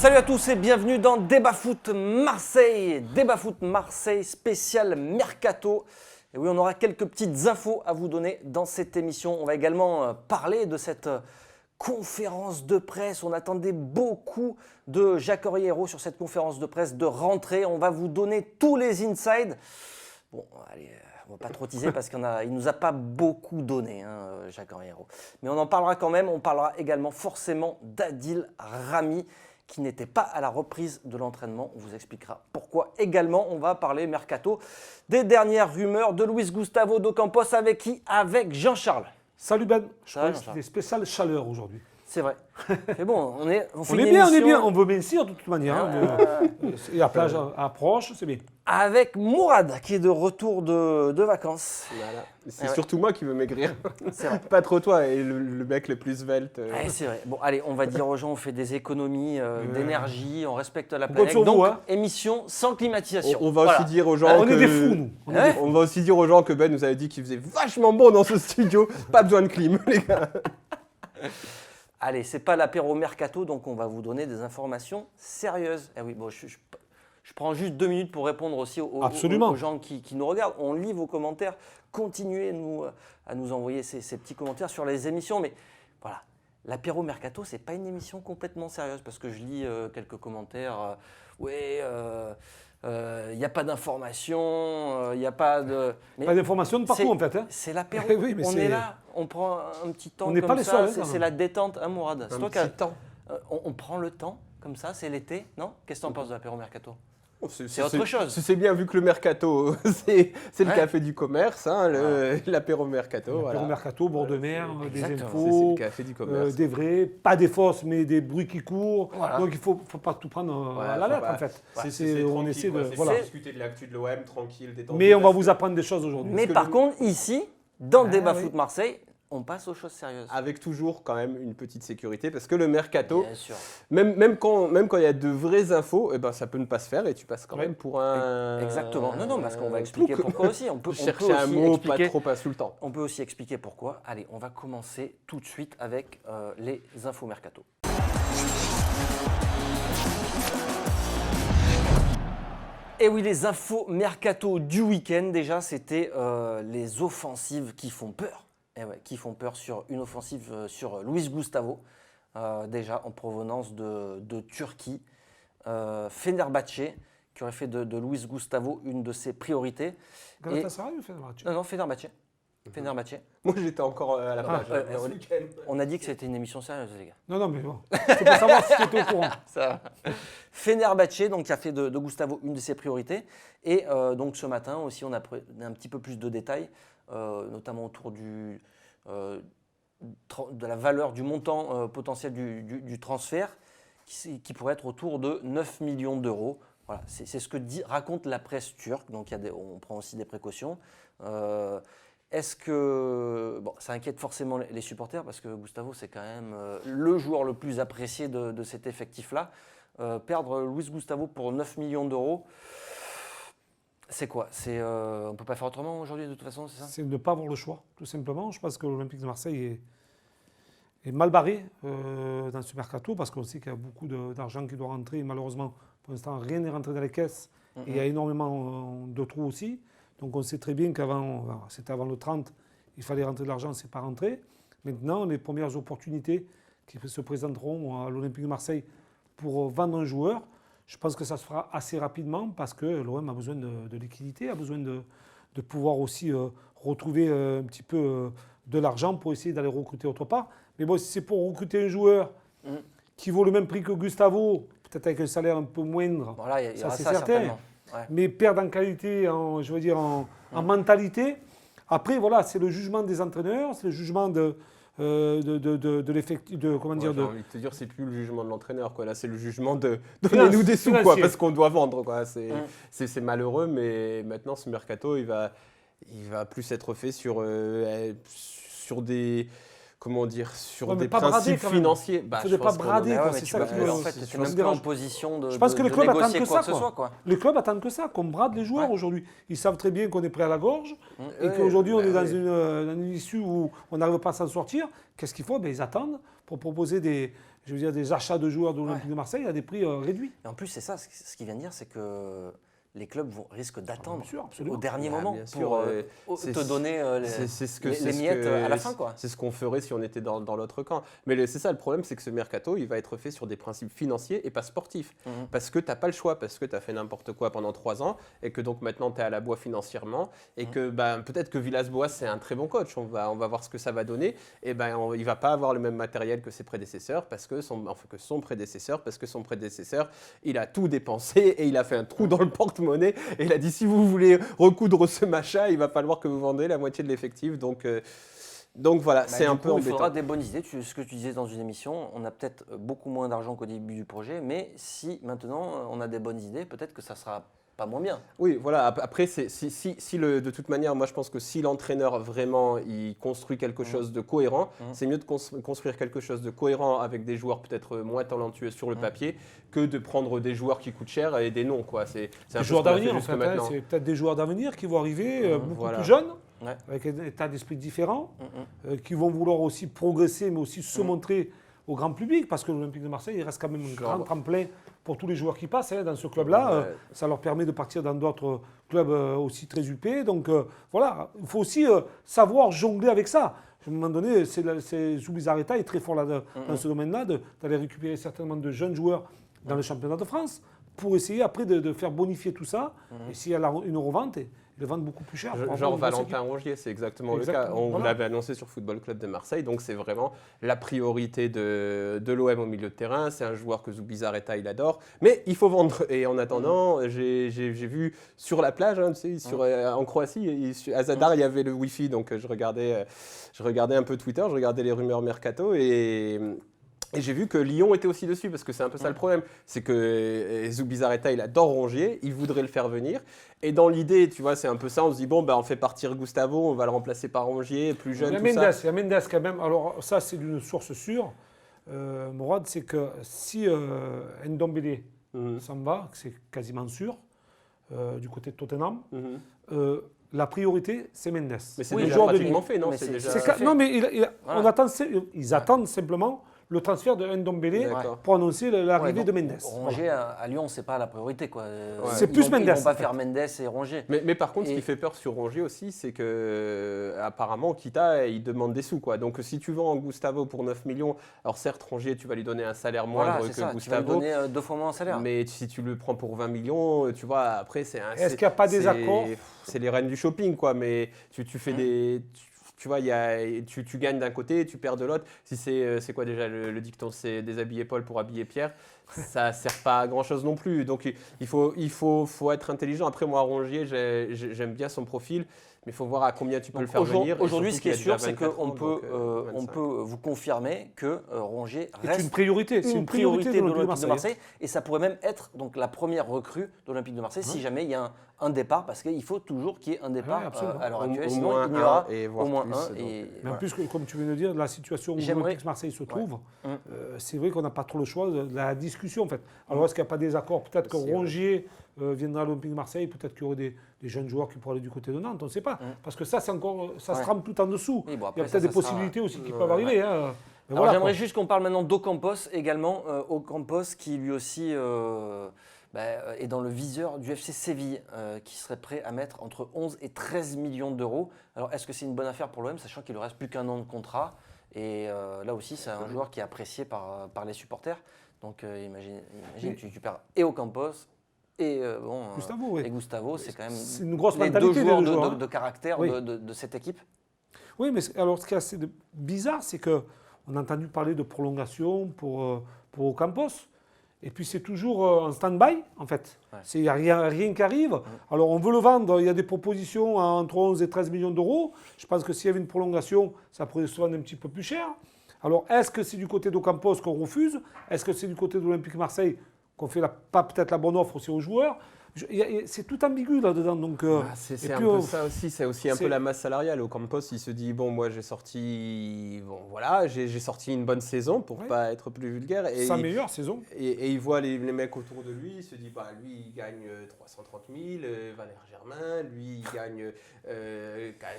Salut à tous et bienvenue dans Débat Foot Marseille. Débat Foot Marseille spécial Mercato. Et oui, on aura quelques petites infos à vous donner dans cette émission. On va également parler de cette conférence de presse. On attendait beaucoup de Jacques Henriero sur cette conférence de presse de rentrée. On va vous donner tous les insides. Bon, allez, on ne va pas trop teaser parce qu'il ne nous a pas beaucoup donné, Jacques Henriero. Mais on en parlera quand même. On parlera également forcément d'Adil Rami, qui n'était pas à la reprise de l'entraînement. On vous expliquera pourquoi. Également, on va parler mercato des dernières rumeurs de Luis Gustavo d'Ocampos avec qui? Avec Jean-Charles. Salut Ben, je Ça va, crois que c'était spécial chaleur aujourd'hui. C'est vrai. Mais bon, on fait On une est bien, émission on veut bien sûr de toute manière. Et la plage approche, c'est bien. avec Mourad qui est de retour de vacances. Voilà. C'est Ouais. surtout moi qui veux maigrir. C'est vrai. Pas trop toi, et le mec le plus svelte. Ouais, c'est vrai. Bon, allez, on va dire aux gens, on fait des économies d'énergie, on respecte la compte planète. sur vous, Donc, hein. émission sans climatisation. On va Voilà. aussi dire aux gens On que... est des fous, nous. Ouais. On va aussi dire aux gens que Ben nous avait dit qu'il faisait vachement bon dans ce studio. Pas besoin de clim, les gars. Allez, c'est pas l'apéro mercato, donc on va vous donner des informations sérieuses. Eh oui, bon, je prends juste 2 minutes pour répondre aussi aux gens qui nous regardent. On lit vos commentaires. Continuez à nous envoyer ces petits commentaires sur les émissions. Mais voilà, l'apéro mercato, c'est pas une émission complètement sérieuse parce que je lis quelques commentaires. Il n'y a pas d'informations, il n'y a pas de. Mais Pas d'informations de partout en fait. Hein. c'est l'apéro. Oui, mais on c'est- est là, on prend un petit temps On n'est comme pas les ça. seuls, hein, quand C'est même. la détente, hein, Mourad. C'est toi qui petit temps. on prend le temps comme ça, c'est l'été, non? Qu'est-ce que tu en penses de l'apéro mercato? Oh, C'est autre chose. C'est bien vu que le mercato, c'est le Ouais. café du commerce, hein, l'apéro mercato. Apéro Voilà. mercato, bord de mer, des exactement. C'est infos, le café du commerce. des vrais, pas des fausses, mais des bruits qui courent. Voilà. Donc il faut pas tout prendre à la faut lettre pas- en fait. C'est On tranquille, essaie quoi. de. C'est Voilà. discuter de l'actu de l'OM tranquille, détendu. Mais on va parce vous que- apprendre des choses aujourd'hui. Mais que par le- contre, ici, dans le débat oui. foot Marseille, on passe aux choses sérieuses. Avec toujours quand même une petite sécurité, parce que le mercato, Bien sûr. même quand il y a de vraies infos, eh ben, ça peut ne pas se faire et tu passes quand Ouais. même pour un... Exactement. Non, parce qu'on va expliquer plouc. pourquoi aussi. On peut Chercher aussi un mot pas expliquer. trop insultant. On peut aussi expliquer pourquoi. Allez, on va commencer tout de suite avec les infos mercato. Et oui, les infos mercato du week-end, déjà, c'était les offensives qui font peur. Eh ouais, qui font peur sur une offensive sur Luis Gustavo, déjà en provenance de Turquie. Fenerbahçe, qui aurait fait de Luis Gustavo une de ses priorités. Galatasaray ou Fenerbahçe? Non, Fenerbahçe. Fenerbahçe. Moi, j'étais encore à la plage ouais, ce week-end. On a dit que c'était une émission sérieuse, les gars. Non, mais bon. C'est pour savoir si tu étais au courant. Ça. Fenerbahçe, donc, qui a fait de Gustavo une de ses priorités. Et donc ce matin aussi, on a pris un petit peu plus de détails, notamment autour de la valeur du montant potentiel du transfert, qui pourrait être autour de 9 millions d'euros. Voilà, c'est ce que raconte la presse turque. Donc on prend aussi des précautions. Est-ce que ça inquiète forcément les supporters parce que Gustavo, c'est quand même le joueur le plus apprécié de cet effectif-là. Perdre Luis Gustavo pour 9 millions d'euros, c'est quoi? On ne peut pas faire autrement aujourd'hui de toute façon, c'est ça? C'est de ne pas avoir le choix, tout simplement. Je pense que l'Olympique de Marseille est mal barré dans ce mercato parce qu'on sait qu'il y a beaucoup d'argent qui doit rentrer. Et malheureusement, pour l'instant, rien n'est rentré dans les caisses. Et il y a énormément de trous aussi. Donc on sait très bien c'était avant le 30, il fallait rentrer de l'argent, c'est pas rentré. Maintenant, les premières opportunités qui se présenteront à l'Olympique de Marseille pour vendre un joueur, je pense que ça se fera assez rapidement parce que l'OM a besoin de liquidité, a besoin de pouvoir aussi retrouver un petit peu de l'argent pour essayer d'aller recruter autre part. Mais bon, si c'est pour recruter un joueur qui vaut le même prix que Gustavo, peut-être avec un salaire un peu moindre, Voilà, il y aura c'est ça certain. certainement. Ouais. Mais perdre en qualité, en mentalité. Après, voilà, c'est le jugement des entraîneurs, c'est le jugement de l'effectif, J'ai envie de te dire, c'est plus le jugement de l'entraîneur, quoi. Là, c'est le jugement de Financier. donnez-nous des sous, quoi, Financier. parce qu'on doit vendre, quoi. C'est malheureux, mais maintenant, ce mercato, il va plus être fait sur des Ouais, mais des pas brader, principes quand même. financiers. Il faudrait pas brader, quoi, c'est ça qui me- En fait, ça tu me n'es même pas dérange. en position de Je pense que les clubs négocier attendent que quoi ça, que ce quoi. soit, quoi. Les clubs attendent que ça, qu'on brade les joueurs Ouais. aujourd'hui. Ils savent très bien qu'on est prêt à la gorge et Ouais, qu'aujourd'hui on bah est dans oui. une issue où on n'arrive pas à s'en sortir. Qu'est-ce qu'il faut? Ils attendent pour proposer je veux dire, des achats de joueurs de l'Olympique de Marseille à des prix réduits. Et en plus, c'est ça, ce qu'il vient de dire, c'est que les clubs risquent d'attendre Bien sûr, absolument. au dernier moment bien pour te donner les miettes à la fin, quoi. C'est ce qu'on ferait si on était dans l'autre camp. Mais c'est ça le problème, c'est que ce mercato, il va être fait sur des principes financiers et pas sportifs. Parce que tu n'as pas le choix, parce que tu as fait n'importe quoi pendant 3 ans et que donc maintenant tu es à la bois financièrement et que peut-être que Villas-Boas c'est un très bon coach. On va voir ce que ça va donner. Et il ne va pas avoir le même matériel que ses prédécesseurs parce que son prédécesseur, il a tout dépensé et il a fait un trou dans le porte-monnaie. Et il a dit si vous voulez recoudre ce machin, il va falloir que vous vendez la moitié de l'effectif. Donc voilà, c'est un peu Il embêtant. faudra des bonnes idées. Ce que tu disais dans une émission, on a peut-être beaucoup moins d'argent qu'au début du projet, mais si maintenant on a des bonnes idées, peut-être que ça sera pas moins bien. Oui, voilà. Après, de toute manière, moi je pense que si l'entraîneur vraiment il construit quelque chose de cohérent, c'est mieux de construire quelque chose de cohérent avec des joueurs peut-être moins talentueux sur le papier que de prendre des joueurs qui coûtent cher et des noms, quoi. C'est des joueurs d'avenir, en fait. C'est peut-être des joueurs d'avenir qui vont arriver beaucoup plus jeunes, avec un état d'esprit différent, qui vont vouloir aussi progresser, mais aussi se montrer au grand public, parce que l'Olympique de Marseille, il reste quand même un grand tremplin pour tous les joueurs qui passent dans ce club-là. Ça leur permet de partir dans d'autres clubs aussi très huppés. Donc voilà, il faut aussi savoir jongler avec ça. À un moment donné, Zubizarreta est très fort dans ce domaine-là, d'aller récupérer certainement de jeunes joueurs dans le championnat de France pour essayer après de faire bonifier tout ça. Et s'il y a une revente, ils le vendent beaucoup plus cher. Genre Valentin Rongier, c'est exactement le cas. On vous l'avait annoncé sur Football Club de Marseille, donc c'est vraiment la priorité de l'OM au milieu de terrain. C'est un joueur que Zubizarreta, il adore, mais il faut vendre. Et en attendant, j'ai vu sur la plage, en Croatie, à Zadar, il y avait le Wi-Fi, donc je regardais un peu Twitter, je regardais les rumeurs mercato et j'ai vu que Lyon était aussi dessus, parce que c'est un peu ça le problème. C'est que Zubizarreta, il adore Rongier, il voudrait le faire venir. Et dans l'idée, tu vois, c'est un peu ça, on se dit, bon, on fait partir Gustavo, on va le remplacer par Rongier, plus jeune, il y a Mendes quand même. Alors ça, c'est d'une source sûre, Mourad, c'est que si Ndombele s'en va, c'est quasiment sûr, du côté de Tottenham, la priorité, c'est Mendes. Mais c'est déjà pratiquement fait, non? Non, mais ils attendent simplement le transfert de Ndombele pour annoncer l'arrivée de Mendes. Rongier à Lyon, c'est pas la priorité, quoi. C'est plus Mendes. Ils vont pas faire Mendes et Rongier. Mais par contre, ce qui fait peur sur Rongier aussi, c'est que apparemment Kita, il demande des sous, quoi. Donc si tu vends Gustavo pour 9 millions, alors certes Rongier, tu vas lui donner un salaire moindre que Gustavo. Tu vas lui donner 2 fois moins un salaire. Mais si tu le prends pour 20 millions, tu vois, après c'est un. Est-ce qu'il n'y a pas des accords? C'est les reines du shopping, quoi. Mais tu fais des. Tu vois, tu gagnes d'un côté, tu perds de l'autre. Si c'est quoi déjà le dicton? C'est déshabiller Paul pour habiller Pierre. Ça ne sert pas à grand-chose non plus. Donc, il faut être intelligent. Après, moi, Rongier, j'aime bien son profil, mais il faut voir à combien tu peux le faire venir. Aujourd'hui, ce qui est sûr, c'est qu'on peut vous confirmer que Rongier reste une priorité. C'est une priorité de l'Olympique de Marseille. Et ça pourrait même être donc, la première recrue de l'Olympique de Marseille si jamais il y a un départ, parce qu'il faut toujours qu'il y ait un départ à l'heure actuelle. Sinon, il y aura au moins un. Mais en plus, comme tu viens de dire, la situation où l'Olympique de Marseille se trouve, c'est vrai qu'on n'a pas trop le choix de la discussion, en fait. Alors, est-ce qu'il n'y a pas des accords? Peut-être que Rongier viendra à l'Olympique de Marseille, peut-être qu'il y aurait des jeunes joueurs qui pourraient aller du côté de Nantes, on ne sait pas. Parce que ça, c'est encore, ça se trame tout en dessous. Il y a peut-être des possibilités aussi qui peuvent arriver. Alors, j'aimerais juste qu'on parle maintenant d'Ocampos également. Ocampos qui lui aussi est dans le viseur du FC Séville, qui serait prêt à mettre entre 11 et 13 millions d'euros. Alors, est-ce que c'est une bonne affaire pour l'OM, sachant qu'il ne reste plus qu'un an de contrat? Et là aussi, c'est un joueur qui est apprécié par les supporters. Donc, imagine tu perds et Ocampos et Gustavo, c'est quand même une grosse les deux joueurs de caractère de cette équipe. Oui, mais alors ce qui est assez bizarre, c'est qu'on a entendu parler de prolongation pour Ocampos, et puis c'est toujours en stand-by, en fait. Il n'y a rien qui arrive. Alors on veut le vendre, il y a des propositions entre 11 et 13 millions d'euros. Je pense que s'il y avait une prolongation, ça pourrait se vendre un petit peu plus cher. Alors est-ce que c'est du côté d'Ocampos qu'on refuse? Est-ce que c'est du côté de l'Olympique Marseille qu'on fait pas peut-être la bonne offre aussi aux joueurs? C'est tout ambigu là-dedans. Donc, c'est un peu ça aussi, c'est aussi un peu la masse salariale. Ocampos, il se dit, bon, moi j'ai sorti une bonne saison pour pas être plus vulgaire. Et sa meilleure saison. Et il voit les mecs autour de lui, il se dit, lui il gagne 330 000, Valère Germain, lui il gagne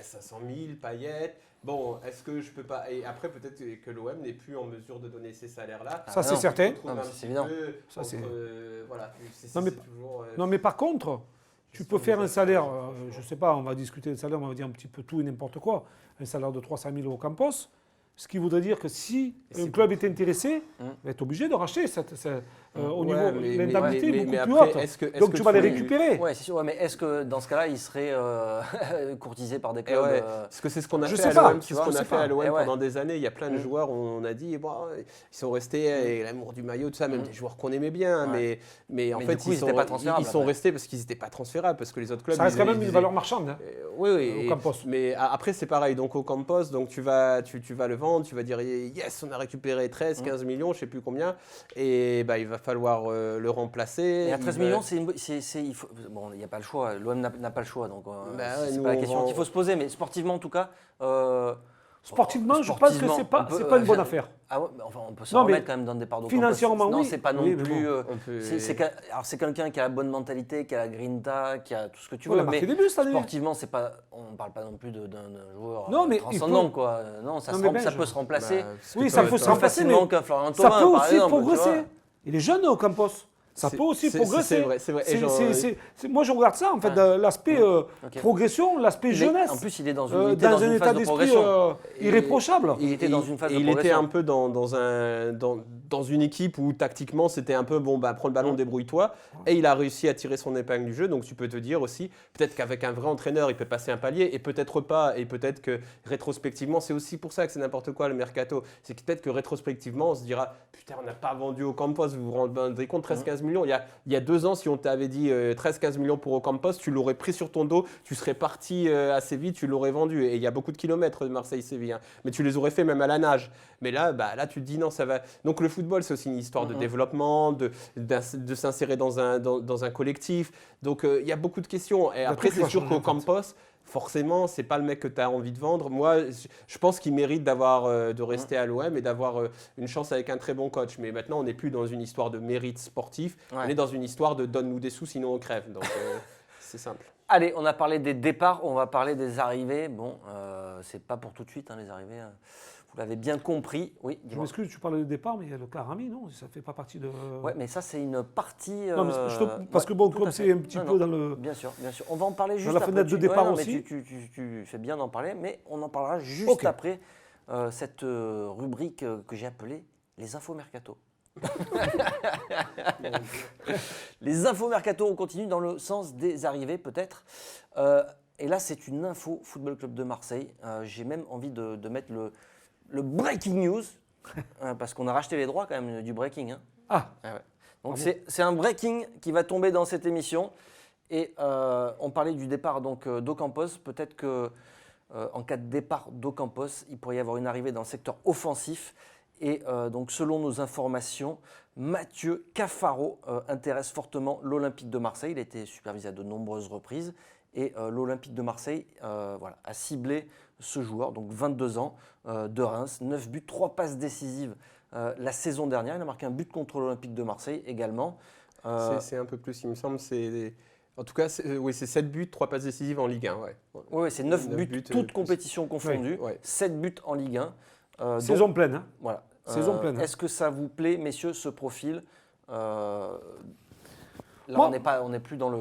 500 000, Payet. Bon, est-ce que je peux pas... Et après, peut-être que l'OM n'est plus en mesure de donner ces salaires-là. Ça, c'est certain. C'est évident. Voilà, non, mais par contre, tu peux faire un salaire, je ne sais pas, on va discuter de salaire, on va dire un petit peu tout et n'importe quoi, un salaire de 300 000 au Campos, ce qui voudrait dire que si un club est intéressé, il va être obligé de racheter au niveau de l'indemnité beaucoup plus haute. Donc tu vas les récupérer. Oui, c'est sûr, mais est-ce que dans ce cas-là, il serait courtisé par des clubs Parce que c'est ce qu'on a fait à l'OM pendant des années. Il y a plein de joueurs, on a dit, ils sont restés avec l'amour du maillot, tout ça, même des joueurs qu'on aimait bien, mais en fait, ils sont restés parce qu'ils n'étaient pas transférables, parce que les autres clubs... Ça reste quand même une valeur marchande. Oui, au Campos. Mais après, c'est pareil, donc au Campos, donc tu vas le vendre, tu vas dire yes, on a récupéré 13, 15 millions, je ne sais plus combien, et il va falloir le remplacer. Et à 13 millions, il n'y a pas le choix, l'OM n'a pas le choix, donc c'est pas la question qu'il faut se poser, mais sportivement en tout cas... Sportivement, je pense que c'est pas une bonne affaire. Ah ouais, on peut se remettre quand même dans des parts d'Ocampos. Financièrement, oui. Non, c'est pas non plus... c'est quelqu'un qui a la bonne mentalité, qui a la grinta, qui a tout ce que tu veux, mais sportivement, on ne parle pas non plus d'un joueur transcendant, quoi. Non, ça peut se remplacer. Oui, ça peut se remplacer, facilement qu'un Florian Thauvin, ça peut aussi progresser. Il est jeune, Ocampos. Ça peut aussi progresser. C'est vrai. Moi, je regarde ça, en fait, l'aspect progression, l'aspect jeunesse. En plus, il est dans un état d'esprit irréprochable. Il était dans une phase de progression. Il était un peu dans une équipe où, tactiquement, c'était un peu, prends le ballon, débrouille-toi. Et il a réussi à tirer son épingle du jeu. Donc, tu peux te dire aussi, peut-être qu'avec un vrai entraîneur, il peut passer un palier. Et peut-être pas. Et peut-être que, rétrospectivement, c'est aussi pour ça que c'est n'importe quoi, le mercato. C'est que peut-être que, rétrospectivement, on se dira, putain, on n'a pas vendu Ocampos. Vous vous rendez compte, 13-15 millions. Il y a 2 ans, si on t'avait dit 13-15 millions pour Ocampos, tu l'aurais pris sur ton dos, tu serais parti assez vite, tu l'aurais vendu. Et il y a beaucoup de kilomètres de Marseille-Séville, hein. Mais tu les aurais fait même à la nage. Mais là, tu te dis non, ça va. Donc le football, c'est aussi une histoire de développement, de s'insérer dans un collectif. Donc il y a beaucoup de questions. Et après, c'est sûr qu'Ocampos, forcément, c'est pas le mec que tu as envie de vendre. Moi, je pense qu'il mérite de rester à l'OM et d'avoir une chance avec un très bon coach. Mais maintenant, on n'est plus dans une histoire de mérite sportif. On est dans une histoire de donne-nous des sous, sinon on crève. Donc, c'est simple. Allez, on a parlé des départs, on va parler des arrivées. Bon, c'est pas pour tout de suite, hein, les arrivées. Vous l'avez bien compris. Oui, je m'excuse, tu parles de départ, mais il y a le cas Rami, non? Ça ne fait pas partie de... Oui, mais ça, c'est une partie... Non, mais parce que bon, comme c'est un petit peu dans le... Bien sûr. On va en parler juste après. Dans la fenêtre de départ aussi. Mais tu fais bien d'en parler, mais on en parlera juste après cette rubrique que j'ai appelée les infos mercato. Les infos mercato, on continue dans le sens des arrivées peut-être. Et là, c'est une info Football Club de Marseille. J'ai même envie de mettre le breaking news, parce qu'on a racheté les droits quand même du breaking. Hein. Donc c'est un breaking qui va tomber dans cette émission. Et on parlait du départ d'Ocampos. Peut-être qu'en cas de départ d'Ocampos, il pourrait y avoir une arrivée dans le secteur offensif. Et donc selon nos informations, Mathieu Cafaro intéresse fortement l'Olympique de Marseille. Il a été supervisé à de nombreuses reprises. Et l'Olympique de Marseille a ciblé ce joueur, donc 22 ans, de Reims, 9 buts, 3 passes décisives la saison dernière. Il a marqué un but contre l'Olympique de Marseille également. C'est un peu plus, il me semble. En tout cas, c'est 7 buts, 3 passes décisives en Ligue 1. Oui, c'est 9 buts, toutes compétitions confondues, 7 buts en Ligue 1. Saison pleine. Hein. Voilà. Saison pleine. Est-ce que ça vous plaît, messieurs, ce profil Là, on n'est plus dans le...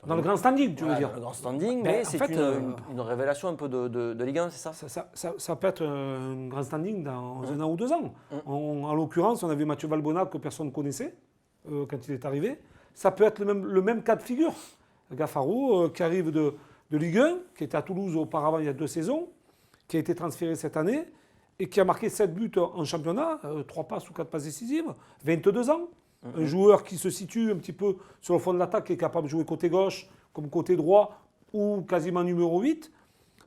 Dans le grand standing, tu veux dire. Dans le grand standing, mais c'est une révélation un peu de Ligue 1, c'est ça? Ça peut être un grand standing dans 1 an ou 2 ans. En l'occurrence, on avait Mathieu Valbuena que personne ne connaissait quand il est arrivé. Ça peut être le même cas de figure. Cafaro qui arrive de Ligue 1, qui était à Toulouse auparavant il y a 2 saisons, qui a été transféré cette année et qui a marqué 7 buts en championnat, 3 passes ou 4 passes décisives, 22 ans. Un joueur qui se situe un petit peu sur le fond de l'attaque, qui est capable de jouer côté gauche comme côté droit ou quasiment numéro 8.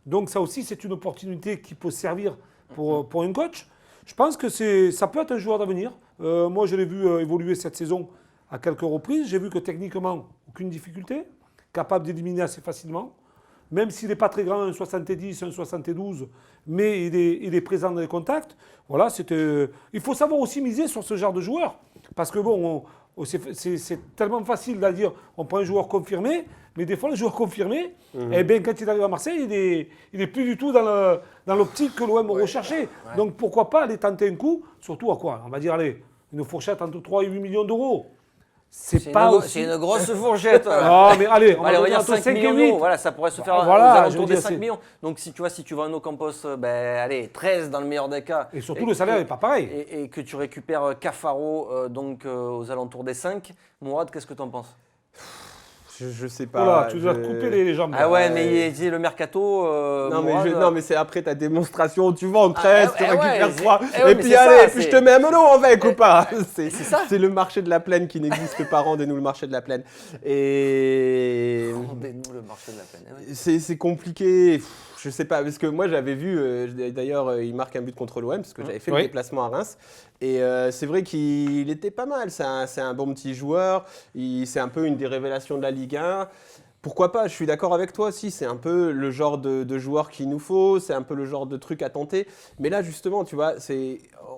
Donc ça aussi, c'est une opportunité qui peut servir pour un coach. Je pense que ça peut être un joueur d'avenir. Moi, je l'ai vu évoluer cette saison à quelques reprises. J'ai vu que techniquement, aucune difficulté, capable d'éliminer assez facilement. Même s'il n'est pas très grand, un 70, un 72, mais il est présent dans les contacts. Voilà, il faut savoir aussi miser sur ce genre de joueur. Parce que bon, c'est tellement facile de dire on prend un joueur confirmé, mais des fois le joueur confirmé, eh bien, quand il arrive à Marseille, il est plus du tout dans l'optique que l'OM recherchait. Ouais. Donc pourquoi pas aller tenter un coup, surtout à quoi? On va dire, allez, une fourchette entre 3 et 8 millions d'euros. C'est une grosse fourchette. Non, mais allez, on va dire 5 millions d'euros. Voilà, ça pourrait se faire aux alentours des 5 millions. Donc si tu vends Ocampos, allez, 13 dans le meilleur des cas. Et surtout, le salaire n'est pas pareil. Et que tu récupères Cafaro aux alentours des 5. Mourad, qu'est-ce que tu en penses? Je sais pas. Voilà, tu dois te couper les jambes. Ah ouais, mais le mercato. Non, mais c'est après ta démonstration. Tu vends 13, tu récupères 3. Et puis je te mets un melon avec ou pas. C'est ça. C'est le marché de la plaine qui n'existe pas. Rendez-nous le marché de la plaine. Et. Rendez-nous le marché de la plaine. Ouais. C'est compliqué. Je sais pas, parce que moi j'avais vu, d'ailleurs il marque un but contre l'OM, parce que j'avais fait le déplacement à Reims. Et c'est vrai qu'il était pas mal, c'est un bon petit joueur, c'est un peu une des révélations de la Ligue 1. Pourquoi pas, je suis d'accord avec toi aussi, c'est un peu le genre de joueur qu'il nous faut, c'est un peu le genre de truc à tenter. Mais là justement, tu vois,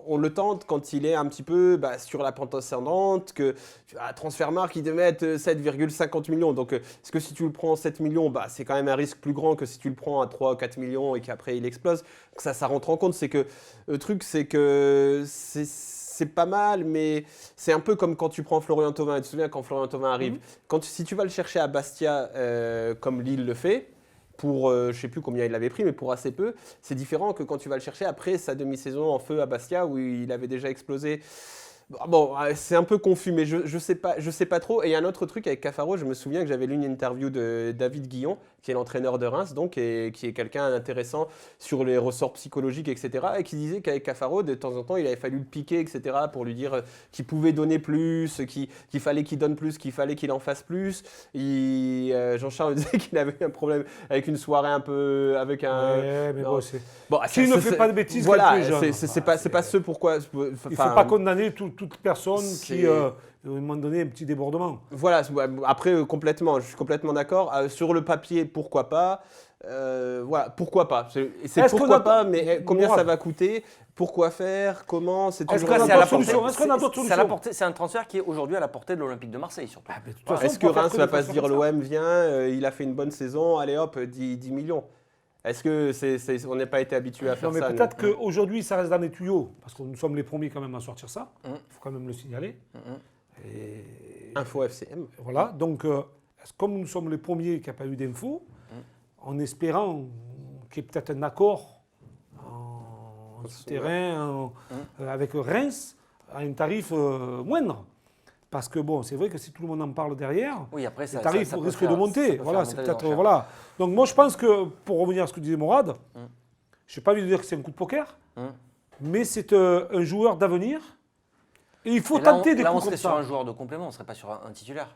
on le tente quand il est un petit peu sur la pente ascendante, que à Transfermarkt, il devait être 7,50 millions. Donc est-ce que si tu le prends en 7 millions, c'est quand même un risque plus grand que si tu le prends à 3 ou 4 millions et qu'après il explose. Donc ça rentre en compte. C'est que le truc, c'est que c'est pas mal, mais c'est un peu comme quand tu prends Florian Thauvin. Tu te souviens quand Florian Thauvin arrive, si tu vas le chercher à Bastia, comme Lille le fait, pour, je ne sais plus combien il l'avait pris, mais pour assez peu, c'est différent que quand tu vas le chercher après sa demi-saison en feu à Bastia, où il avait déjà explosé. Bon, c'est un peu confus, mais je sais pas trop. Et il y a un autre truc avec Cafaro, je me souviens que j'avais lu une interview de David Guillon, qui est l'entraîneur de Reims, donc, et qui est quelqu'un d'intéressant sur les ressorts psychologiques, etc. Et qui disait qu'avec Cafaro, de temps en temps, il avait fallu le piquer, etc., pour lui dire qu'il pouvait donner plus, qu'il fallait qu'il donne plus, qu'il fallait qu'il en fasse plus. Jean-Charles disait qu'il avait un problème avec une soirée un peu... avec un... Ouais, mais bon, s'il ne fait pas de bêtises, voilà, c'est pas ce pourquoi... Il ne faut pas condamner toute personne qui... à un moment donné, un petit débordement. Voilà, après, je suis complètement d'accord. Sur le papier, pourquoi pas. Voilà, pourquoi pas. C'est pourquoi pas, mais combien ça va coûter? Pourquoi faire? Comment? C'est toujours la solution. Est-ce qu'on a d'autres solutions? C'est un transfert qui est aujourd'hui à la portée de l'Olympique de Marseille, surtout. Est-ce que Reims ne va pas se dire l'OM vient, il a fait une bonne saison, allez hop, 10 millions? Est-ce que on n'a pas été habitué à faire ça? Non, mais peut-être qu'aujourd'hui, ça reste dans les tuyaux, parce que nous sommes les premiers quand même à sortir ça. Il faut quand même le signaler. Info FCM. Voilà, donc comme nous sommes les premiers qui n'ont pas eu d'infos, en espérant qu'il y ait peut-être un accord en souterrain avec Reims à un tarif moindre. Parce que bon, c'est vrai que si tout le monde en parle derrière, le tarif risque de monter. Voilà, c'est peut-être voilà. Donc moi je pense que, pour revenir à ce que disait Mourad, je n'ai pas envie de dire que c'est un coup de poker, mais c'est un joueur d'avenir. Et il faut tenter des coups comme ça. Là, on serait sur un joueur de complément, on ne serait pas sur un titulaire.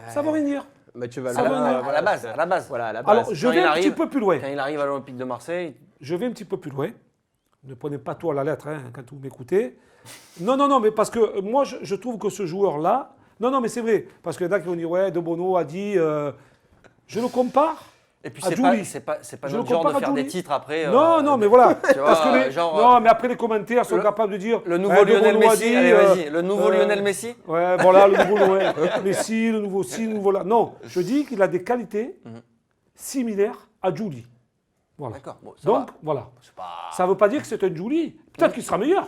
Ça va venir. Mathieu Valbuena, à la base. Voilà, à la base. Alors, je vais un petit peu plus loin. Quand il arrive à l'Olympique de Marseille. Je vais un petit peu plus loin. Ne prenez pas tout à la lettre quand vous m'écoutez. Non, mais parce que moi, je trouve que ce joueur-là... Non, mais c'est vrai. Parce que là, qui vont dire, ouais, De Bono a dit... je le compare. Et puis c'est pas notre genre de faire des titres après. Non, mais voilà. Parce que non, mais après les commentaires sont capables de dire. Le nouveau Lionel Messi. Allez, vas-y. Le nouveau Lionel Messi. Ouais, voilà, le nouveau Messi, le nouveau ci, le nouveau là. Non, je dis qu'il a des qualités similaires à Juli. Voilà. D'accord. Bon, donc voilà. Ça ne veut pas dire que c'est un Juli. Peut-être qu'il sera meilleur.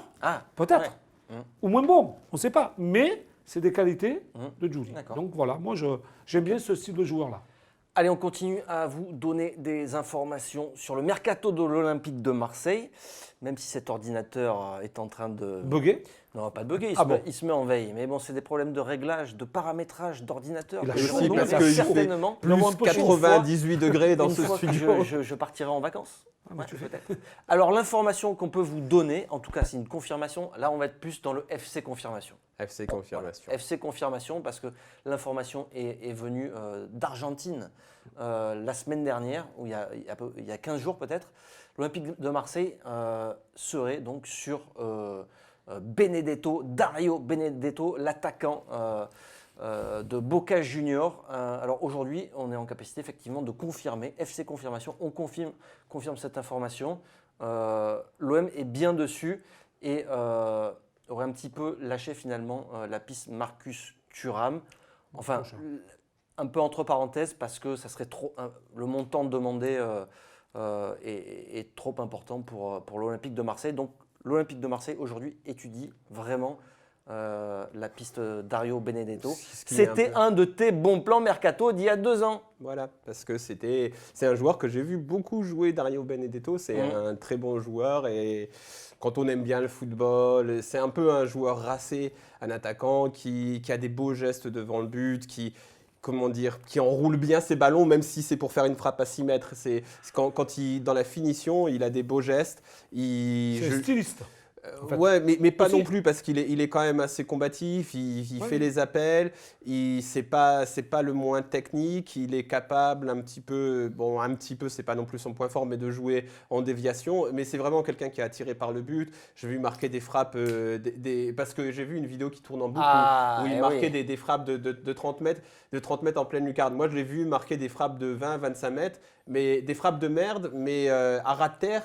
Peut-être. Ouais. Ou moins bon. On ne sait pas. Mais c'est des qualités de Juli. Donc voilà. Moi, j'aime bien ce style de joueur-là. Allez, on continue à vous donner des informations sur le mercato de l'Olympique de Marseille, même si cet ordinateur est en train de... Bugger? Non, pas de bugger, il se met en veille. Mais bon, c'est des problèmes de réglage, de paramétrage d'ordinateur. Il a chaud, parce que certainement plus 98 degrés dans ce studio. Je partirai en vacances. Peut-être. Alors, l'information qu'on peut vous donner, en tout cas, c'est une confirmation. Là, on va être plus dans le FC confirmation. FC confirmation. Voilà. FC confirmation, parce que l'information est venue d'Argentine la semaine dernière, ou il y a 15 jours peut-être. L'Olympique de Marseille serait donc sur Dario Benedetto, l'attaquant de Boca Juniors. Alors aujourd'hui, on est en capacité effectivement de confirmer, FC Confirmation, on confirme cette information. L'OM est bien dessus et aurait un petit peu lâché finalement la piste Marcus Thuram. Enfin, un peu entre parenthèses parce que ça serait trop, le montant demandé est trop important pour l'Olympique de Marseille. Donc l'Olympique de Marseille aujourd'hui étudie vraiment la piste Dario Benedetto. C'était un de tes bons plans mercato d'il y a 2 ans. Voilà, parce que c'est un joueur que j'ai vu beaucoup jouer, Dario Benedetto. C'est un très bon joueur et quand on aime bien le football, c'est un peu un joueur racé, un attaquant qui a des beaux gestes devant le but, qui enroule bien ses ballons, même si c'est pour faire une frappe à 6 mètres. C'est quand dans la finition, il a des beaux gestes. C'est un styliste. En fait. Ouais, mais pas non plus parce qu'il est quand même assez combatif, il fait les appels, c'est pas le moins technique, il est capable un petit peu, c'est pas non plus son point fort, mais de jouer en déviation, mais c'est vraiment quelqu'un qui est attiré par le but. J'ai vu marquer des frappes, parce que j'ai vu une vidéo qui tourne en boucle où il marquait des frappes de 30 mètres en pleine lucarne. Moi, je l'ai vu marquer des frappes de 20-25 mètres, mais des frappes de merde, mais à ras de terre,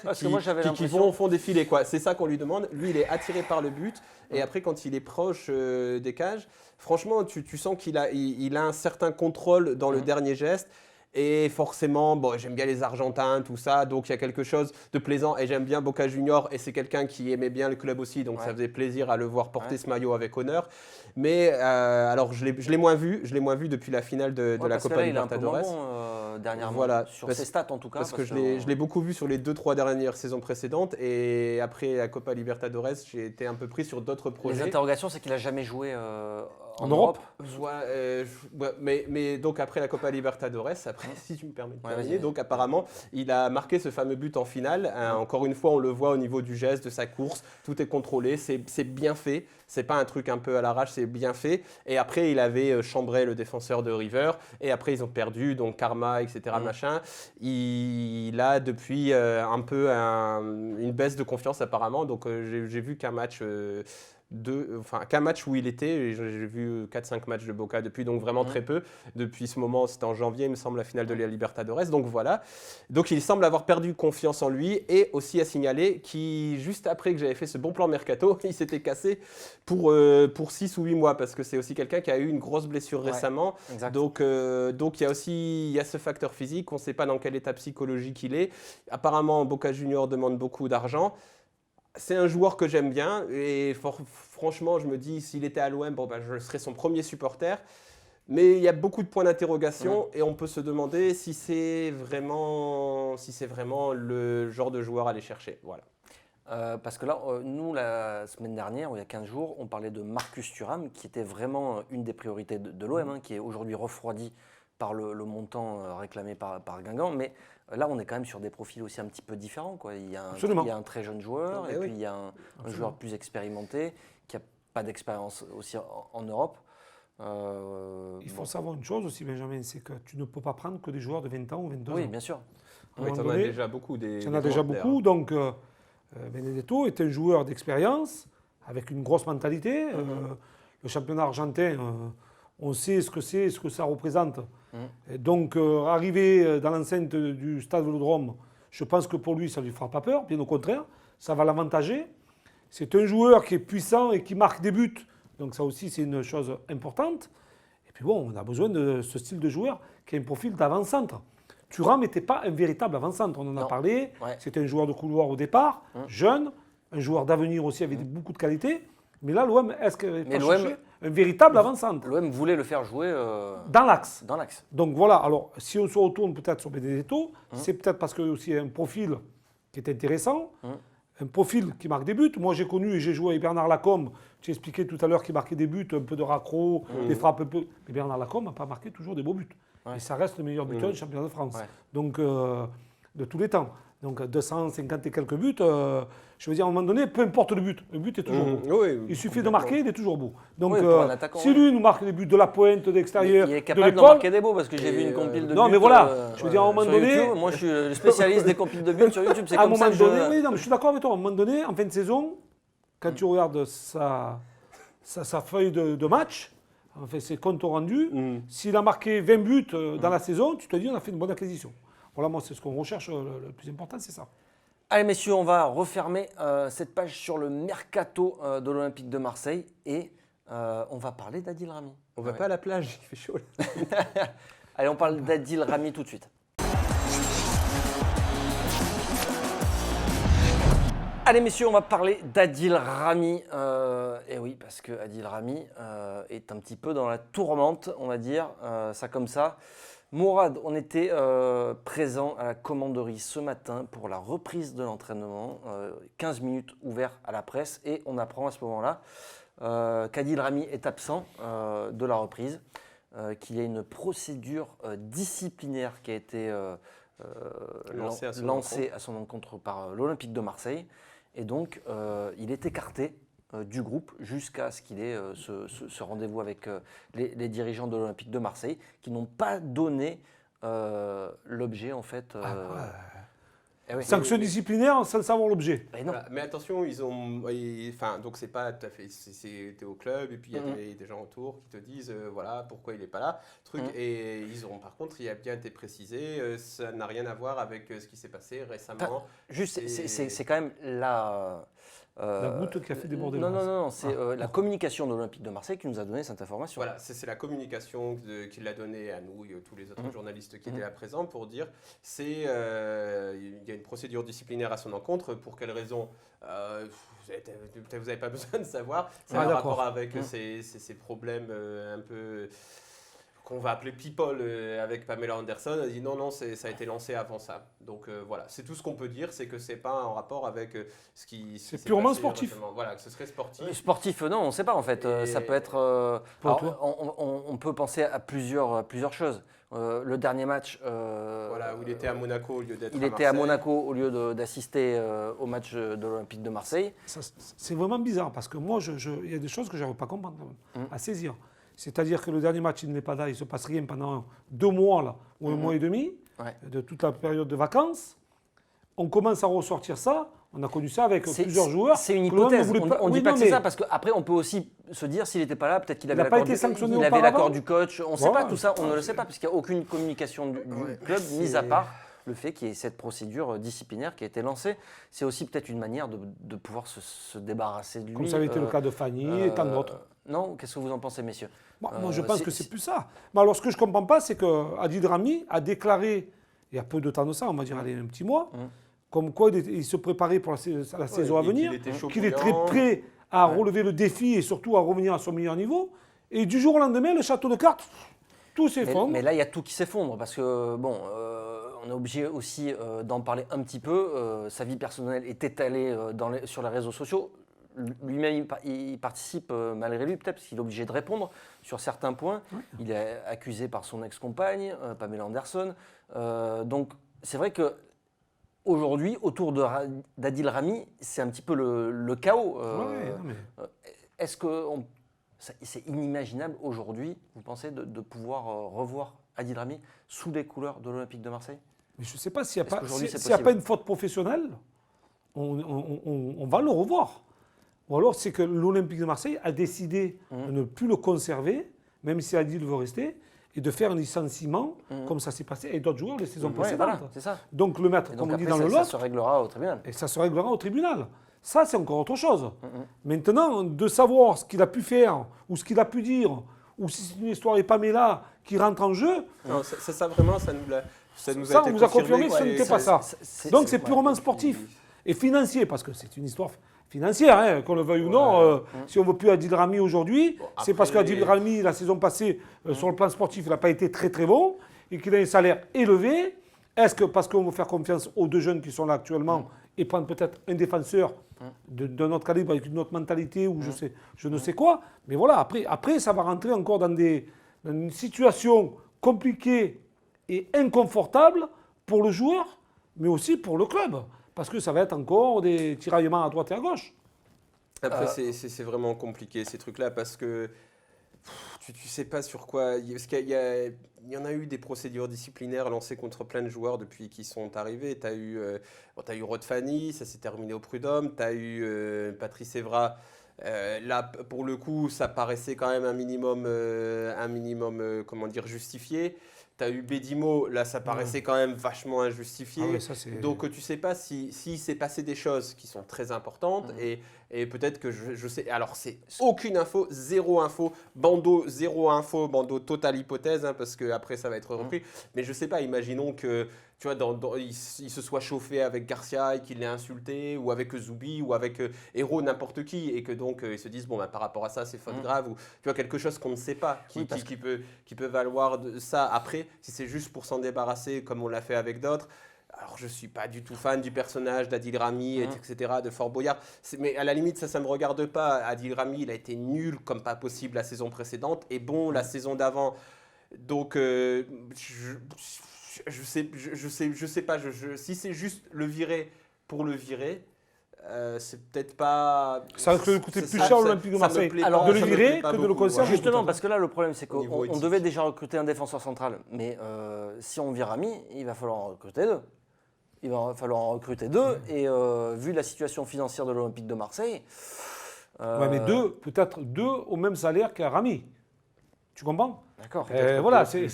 qui font défiler, quoi. C'est ça qu'on lui demande. Lui, il est attiré par le but. Et après, quand il est proche des cages, franchement, tu sens qu'il a un certain contrôle dans le dernier geste. Et forcément, j'aime bien les Argentins, tout ça, donc il y a quelque chose de plaisant. Et j'aime bien Boca Juniors, et c'est quelqu'un qui aimait bien le club aussi, donc ça faisait plaisir à le voir porter ce maillot avec honneur. Mais alors, je l'ai moins vu depuis la finale de la Copa Libertadores. Il est un peu moins bon dernièrement, sur ses stats en tout cas. Parce que je l'ai beaucoup vu sur les 2-3 dernières saisons précédentes, et après la Copa Libertadores, j'ai été un peu pris sur d'autres projets. Les interrogations, c'est qu'il n'a jamais joué en Europe. Mais donc après la Copa Libertadores, si tu me permets de terminer, donc apparemment, il a marqué ce fameux but en finale. Encore une fois, on le voit au niveau du geste, de sa course, tout est contrôlé, c'est bien fait. C'est pas un truc un peu à l'arrache, c'est bien fait. Et après, il avait chambré le défenseur de River. Et après, ils ont perdu, donc Karma, etc. Machin. Il a depuis un peu une baisse de confiance apparemment. Donc j'ai vu qu'un match... qu'un match où il était, j'ai vu 4-5 matchs de Boca depuis, donc vraiment très peu. Depuis ce moment, c'était en janvier, il me semble, la finale de la Libertadores, donc voilà. Donc il semble avoir perdu confiance en lui, et aussi à signaler qu'il, juste après que j'avais fait ce bon plan mercato, il s'était cassé pour 6 ou 8 mois, parce que c'est aussi quelqu'un qui a eu une grosse blessure récemment. Exact. Donc il y a ce facteur physique, on ne sait pas dans quel état psychologique il est. Apparemment, Boca Juniors demande beaucoup d'argent. C'est un joueur que j'aime bien et franchement, je me dis, s'il était à l'OM, je serais son premier supporter. Mais il y a beaucoup de points d'interrogation et on peut se demander si c'est vraiment le genre de joueur à aller chercher. Voilà. Parce que là, nous, la semaine dernière, il y a 15 jours, on parlait de Marcus Thuram, qui était vraiment une des priorités de l'OM, qui est aujourd'hui refroidi par le montant réclamé par Guingamp. Mais là, on est quand même sur des profils aussi un petit peu différents, quoi. Il y a un très jeune joueur, et puis il y a un joueur plus expérimenté, qui n'a pas d'expérience aussi en Europe. Il faut savoir une chose aussi, Benjamin, c'est que tu ne peux pas prendre que des joueurs de 20 ans ou 22 ans. Oui, bien sûr. Tu en as déjà beaucoup. Tu en as déjà beaucoup, donc Benedetto est un joueur d'expérience, avec une grosse mentalité. Le championnat argentin, on sait ce que ça représente. Et donc, arriver dans l'enceinte du stade Vélodrome, je pense que pour lui, ça ne lui fera pas peur, bien au contraire, ça va l'avantager. C'est un joueur qui est puissant et qui marque des buts, donc ça aussi, c'est une chose importante. Et puis bon, on a besoin de ce style de joueur qui a un profil d'avant-centre. Thuram n'était pas un véritable avant-centre, on en a parlé. C'était un joueur de couloir au départ, jeune, un joueur d'avenir aussi avec beaucoup de qualité. Mais là, l'OM, est-ce qu'elle va chercher un véritable avant-centre? L'OM voulait le faire jouer dans l'axe. Dans l'axe. Donc voilà, alors si on se retourne peut-être sur Benedetto, c'est peut-être parce qu'il y a aussi un profil qui est intéressant, un profil qui marque des buts. Moi, j'ai connu et j'ai joué avec Bernard Lacombe. Tu expliquais tout à l'heure qu'il marquait des buts, un peu de raccro, des frappes un peu. Mais Bernard Lacombe n'a pas marqué toujours des beaux buts. Et ça reste le meilleur buteur du championnat de France. Donc, de tous les temps. Donc 250 et quelques buts, je veux dire, à un moment donné, peu importe le but est toujours beau. Il suffit de marquer, il est toujours beau. Donc si lui nous marque des buts de la pointe, d'extérieur, il est capable de marquer des beaux, parce que j'ai vu une compile de buts. Non mais voilà, je veux dire, à un moment donné... YouTube, moi je suis le spécialiste des compiles de buts sur YouTube, c'est comme ça que Oui, non, mais je suis d'accord avec toi, à un moment donné, en fin de saison, quand tu regardes sa feuille de match, on fait ses comptes rendus. S'il a marqué 20 buts dans la saison, tu te dis on a fait une bonne acquisition. Voilà, moi, c'est ce qu'on recherche. Le plus important, c'est ça. Allez, messieurs, on va refermer cette page sur le mercato de l'Olympique de Marseille et on va parler d'Adil Rami. On va pas à la plage, il fait chaud. Là. Allez, on parle d'Adil Rami tout de suite. Allez, messieurs, on va parler d'Adil Rami. Et oui, parce que Adil Rami est un petit peu dans la tourmente, on va dire, ça comme ça. Mourad, on était présent à la commanderie ce matin pour la reprise de l'entraînement, 15 minutes ouverts à la presse, et on apprend à ce moment-là qu'Adil Rami est absent de la reprise, qu'il y a une procédure disciplinaire qui a été lancée à son encontre par l'Olympique de Marseille, et donc il est écarté du groupe jusqu'à ce qu'il ait ce rendez-vous avec les dirigeants de l'Olympique de Marseille qui n'ont pas donné l'objet en fait. Sanction disciplinaire sans savoir l'objet. Voilà. Mais attention, ils ont, enfin donc c'est pas tout à fait, t'es au club et puis il y a des gens autour qui te disent voilà pourquoi il est pas là, et ils ont par contre il a bien été précisé, ça n'a rien à voir avec ce qui s'est passé récemment. Juste c'est quand même la goutte qui a fait déborder. Non, c'est la communication de l'Olympique de Marseille qui nous a donné cette information. Voilà, c'est la communication qu'il a donnée à nous et à tous les autres journalistes qui étaient là présents pour dire il y a une procédure disciplinaire à son encontre. Pour quelle raison vous n'avez pas besoin de savoir. C'est un rapport avec ces problèmes un peu qu'on va appeler people avec Pamela Anderson. Elle dit non, ça a été lancé avant ça. Donc voilà, c'est tout ce qu'on peut dire, c'est que c'est pas en rapport avec ce qui c'est purement sportif. Récemment. Voilà, que ce serait sportif. Sportif, non, on ne sait pas en fait. Ça peut être. On peut penser à plusieurs choses. Le dernier match. Voilà, où il était à Monaco au lieu d'être. Il était à Monaco au lieu d'assister au match de l'Olympique de Marseille. C'est vraiment bizarre parce que moi, il y a des choses que je n'arrive pas à comprendre, à saisir. C'est-à-dire que le dernier match, il n'est pas là, il ne se passe rien pendant 2 mois là, ou 1 mois et demi, de toute la période de vacances. On commence à ressortir ça. On a connu ça avec plusieurs joueurs. C'est une hypothèse. On ne dit pas que c'est ça parce qu'après, on peut aussi se dire s'il n'était pas là, peut-être qu'il avait l'accord du coach. On ne sait pas tout ça, on ne le sait pas parce qu'il n'y a aucune communication du club, mis à part le fait qu'il y ait cette procédure disciplinaire qui a été lancée. C'est aussi peut-être une manière de pouvoir se débarrasser de lui. Comme ça avait été le cas de Fanny et tant d'autres. Non, qu'est-ce que vous en pensez, messieurs? Moi, je pense que c'est plus ça. Mais alors, ce que je ne comprends pas, c'est qu'Adil Rami a déclaré, il y a peu de temps de ça, on va dire un petit mois, comme quoi il se préparait pour la saison à venir, qu'il est très prêt à relever le défi et surtout à revenir à son meilleur niveau. Et du jour au lendemain, le château de cartes, tout s'effondre. Mais là, il y a tout qui s'effondre parce que, bon, on est obligé aussi d'en parler un petit peu. Sa vie personnelle est étalée sur les réseaux sociaux. Lui-même, il participe malgré lui, peut-être parce qu'il est obligé de répondre sur certains points. Il est accusé par son ex-compagne, Pamela Anderson. Donc, c'est vrai que aujourd'hui, autour d'Adil Rami, c'est un petit peu le chaos. Est-ce que c'est inimaginable aujourd'hui, vous pensez, de pouvoir revoir Adil Rami sous les couleurs de l'Olympique de Marseille? Mais je ne sais pas s'il n'y a pas une faute professionnelle, on va le revoir. Ou alors c'est que l'Olympique de Marseille a décidé de ne plus le conserver, même si Adil veut rester, et de faire un licenciement, comme ça s'est passé avec d'autres joueurs les saisons précédentes. Voilà, c'est ça. Donc le mettre, comme on dit dans le lot. Ça se réglera au tribunal. Et ça se réglera au tribunal. Ça, c'est encore autre chose. Maintenant, de savoir ce qu'il a pu faire, ou ce qu'il a pu dire, ou si c'est une histoire et Pamela qui rentre en jeu. Non, ça vraiment, ça nous a on vous a confirmé que ce n'était pas ça. Donc c'est purement sportif et financier, parce que c'est une histoire financière, qu'on le veuille ou non. Si on ne veut plus Adil Rami aujourd'hui, c'est parce qu'Adil Rami, la saison passée, sur le plan sportif, il n'a pas été très très bon et qu'il a un salaire élevé. Est-ce que parce qu'on veut faire confiance aux 2 jeunes qui sont là actuellement et prendre peut-être un défenseur d'un autre calibre avec une autre mentalité ou je ne sais quoi. Mais voilà, après ça va rentrer encore dans une situation compliquée et inconfortable pour le joueur, mais aussi pour le club. Parce que ça va être encore des tiraillements à droite et à gauche. Après, c'est vraiment compliqué ces trucs-là parce que tu ne sais pas sur quoi. Parce qu'il y en a eu des procédures disciplinaires lancées contre plein de joueurs depuis qu'ils sont arrivés. Tu as eu Rod Fanny, ça s'est terminé au prud'homme. Tu as eu Patrice Evra Là, pour le coup, ça paraissait quand même un minimum comment dire, justifié. Tu as eu Bédimo, là ça paraissait quand même vachement injustifié. Ah ouais, ça, donc tu sais pas s'il s'est passé des choses qui sont très importantes et peut-être que je sais. Alors c'est aucune info, zéro info, bandeau zéro info, bandeau totale hypothèse parce qu'après ça va être repris. Mais je sais pas, imaginons que tu vois, il se soit chauffé avec Garcia et qu'il l'ait insulté, ou avec Zoubi, ou avec Hérault, n'importe qui, et que donc ils se disent, bon, bah, par rapport à ça, c'est faute grave, ou tu vois, quelque chose qu'on ne sait pas, qui peut valoir de ça. Après, si c'est juste pour s'en débarrasser, comme on l'a fait avec d'autres, alors je ne suis pas du tout fan du personnage d'Adil Rami, etc., de Fort Boyard. Mais à la limite, ça ne me regarde pas. Adil Rami, il a été nul comme pas possible la saison précédente, et bon, la saison d'avant. Donc, je sais pas. Si c'est juste le virer pour le virer, c'est peut-être pas. Ça va coûter plus cher à l'Olympique de Marseille de le virer que de le conserver. Justement, parce que là, le problème, c'est qu'on devait déjà recruter un défenseur central. Mais si on vire Rami, il va falloir en recruter deux. Et vu la situation financière de l'Olympique de Marseille. Ouais, mais peut-être deux au même salaire qu'un Rami. Tu comprends? D'accord. Voilà, c'est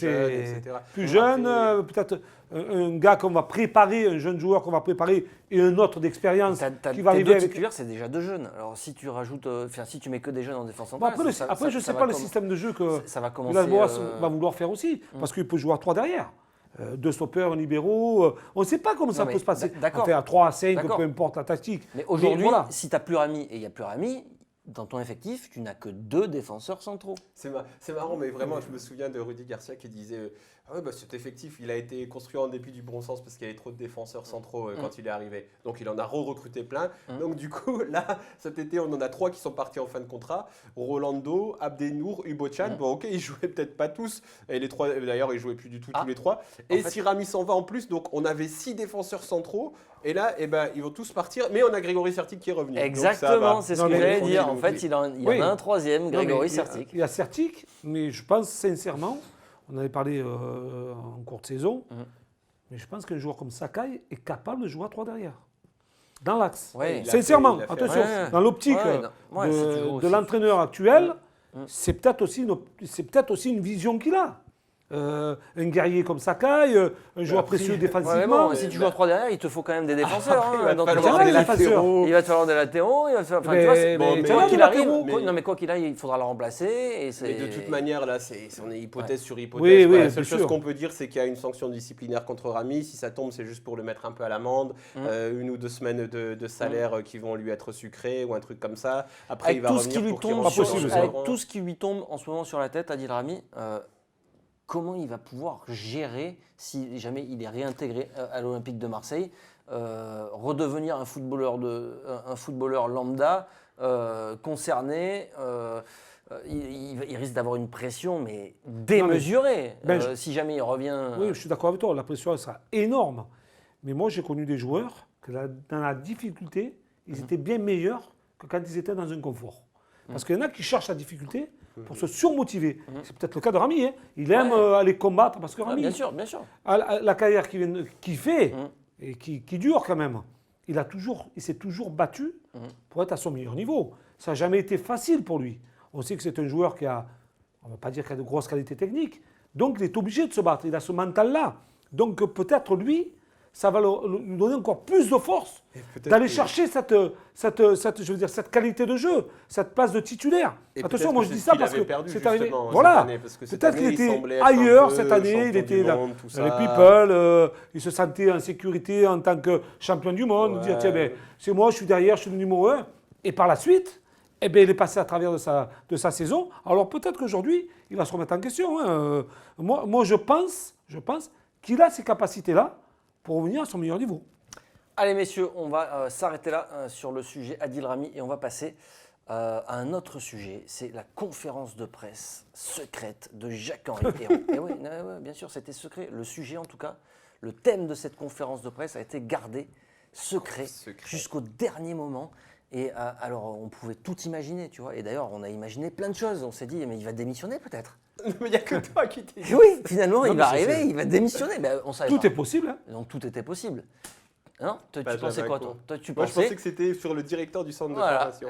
plus jeune, peut-être un gars qu'on va préparer, un jeune joueur qu'on va préparer et un autre d'expérience qui va arriver avec. Titulaires, c'est déjà deux jeunes. Alors si tu rajoutes, si tu mets que des jeunes en défense centrale. Après, je ne sais pas le système de jeu que ça va commencer. Villas-Boas va vouloir faire aussi, parce qu'il peut jouer à 3 derrière. Deux stoppers, un libéraux. On ne sait pas comment ça peut se passer. D'accord. On fait à 3, à 5, peu importe la tactique. Mais aujourd'hui, si tu n'as plus Rami et il n'y a plus Rami, dans ton effectif, tu n'as que 2 défenseurs centraux. C'est marrant, mais vraiment, je me souviens de Rudy Garcia qui disait cet effectif, il a été construit en dépit du bon sens parce qu'il y avait trop de défenseurs centraux quand il est arrivé. Donc, il en a recruté plein. Donc, du coup, là, cet été, on en a 3 qui sont partis en fin de contrat. Rolando, Abdenour, Ubochan. Bon, ok, ils jouaient peut-être pas tous. Et les 3, d'ailleurs, ils jouaient plus du tout tous les 3. Et si Rami s'en va en plus, donc on avait 6 défenseurs centraux. Et là, ils vont tous partir. Mais on a Grégory Sertic qui est revenu. Exactement, c'est ce que j'allais dire. En fait, il y en a un troisième, Grégory Sertic. Il y a Sertic, mais je pense sincèrement, on avait parlé en cours de saison, mais je pense qu'un joueur comme Sakai est capable de jouer à 3 derrière. Dans l'axe. Ouais, sincèrement, attention, dans l'optique de l'entraîneur actuel, c'est peut-être aussi une vision qu'il a. Un guerrier comme Sakai, un joueur précieux défensivement. Si tu joues à 3 derrière, il te faut quand même des défenseurs. Il va te falloir des latéraux. Il va te falloir des latéraux. Quoi qu'il arrive, il faudra le remplacer. Mais de toute manière, là, on est hypothèse sur hypothèse. La seule chose qu'on peut dire, c'est qu'il y a une sanction disciplinaire contre Rami. Si ça tombe, c'est juste pour le mettre un peu à l'amende. 1 ou 2 semaines de salaire qui vont lui être sucrés ou un truc comme ça. Après, il va revenir pour qu'il rentre. Avec tout ce qui lui tombe en ce moment sur la tête, Adil Rami, comment il va pouvoir gérer, si jamais il est réintégré à l'Olympique de Marseille, redevenir un footballeur lambda, concerné. Il risque d'avoir une pression, mais démesurée, si jamais il revient. Oui, je suis d'accord avec toi, la pression elle sera énorme. Mais moi, j'ai connu des joueurs que dans la difficulté, ils étaient bien meilleurs que quand ils étaient dans un confort. Parce qu'il y en a qui cherchent la difficulté pour se surmotiver. C'est peut-être le cas de Rami. Il aime aller combattre parce que Rami, bien sûr. La carrière qu'il fait et qui dure quand même, il s'est toujours battu pour être à son meilleur niveau. Ça n'a jamais été facile pour lui. On sait que c'est un joueur qui a, on ne va pas dire qu'il a de grosses qualités techniques, donc il est obligé de se battre. Il a ce mental-là. Donc peut-être lui, ça va lui donner encore plus de force d'aller chercher cette qualité de jeu, cette place de titulaire. Attention, moi je dis ça parce que c'est arrivé. Voilà, peut-être qu'il était ailleurs cette année, il était dans les people, il se sentait en sécurité en tant que champion du monde, dire tiens, c'est moi, je suis derrière, je suis le numéro 1. Et par la suite, il est passé à travers de sa saison. Alors peut-être qu'aujourd'hui, il va se remettre en question. Moi je pense qu'il a ces capacités-là pour revenir à son meilleur niveau. Allez messieurs, on va s'arrêter là sur le sujet Adil Rami et on va passer à un autre sujet. C'est la conférence de presse secrète de Jacques-Henri Hérault. Et oui, bien sûr, c'était secret. Le sujet en tout cas, le thème de cette conférence de presse a été gardé secret. Jusqu'au dernier moment. Et alors, on pouvait tout imaginer, tu vois. Et d'ailleurs, on a imaginé plein de choses. On s'est dit, mais il va démissionner peut-être. Mais il n'y a que toi qui t'es. Oui, finalement, il va arriver, il va démissionner. Ben, on savait tout pas. Est possible. Hein. Donc tout était possible. Non, tu pensais quoi, toi? Toi, tu Moi, je pensais pensais que c'était sur le directeur du centre de formation.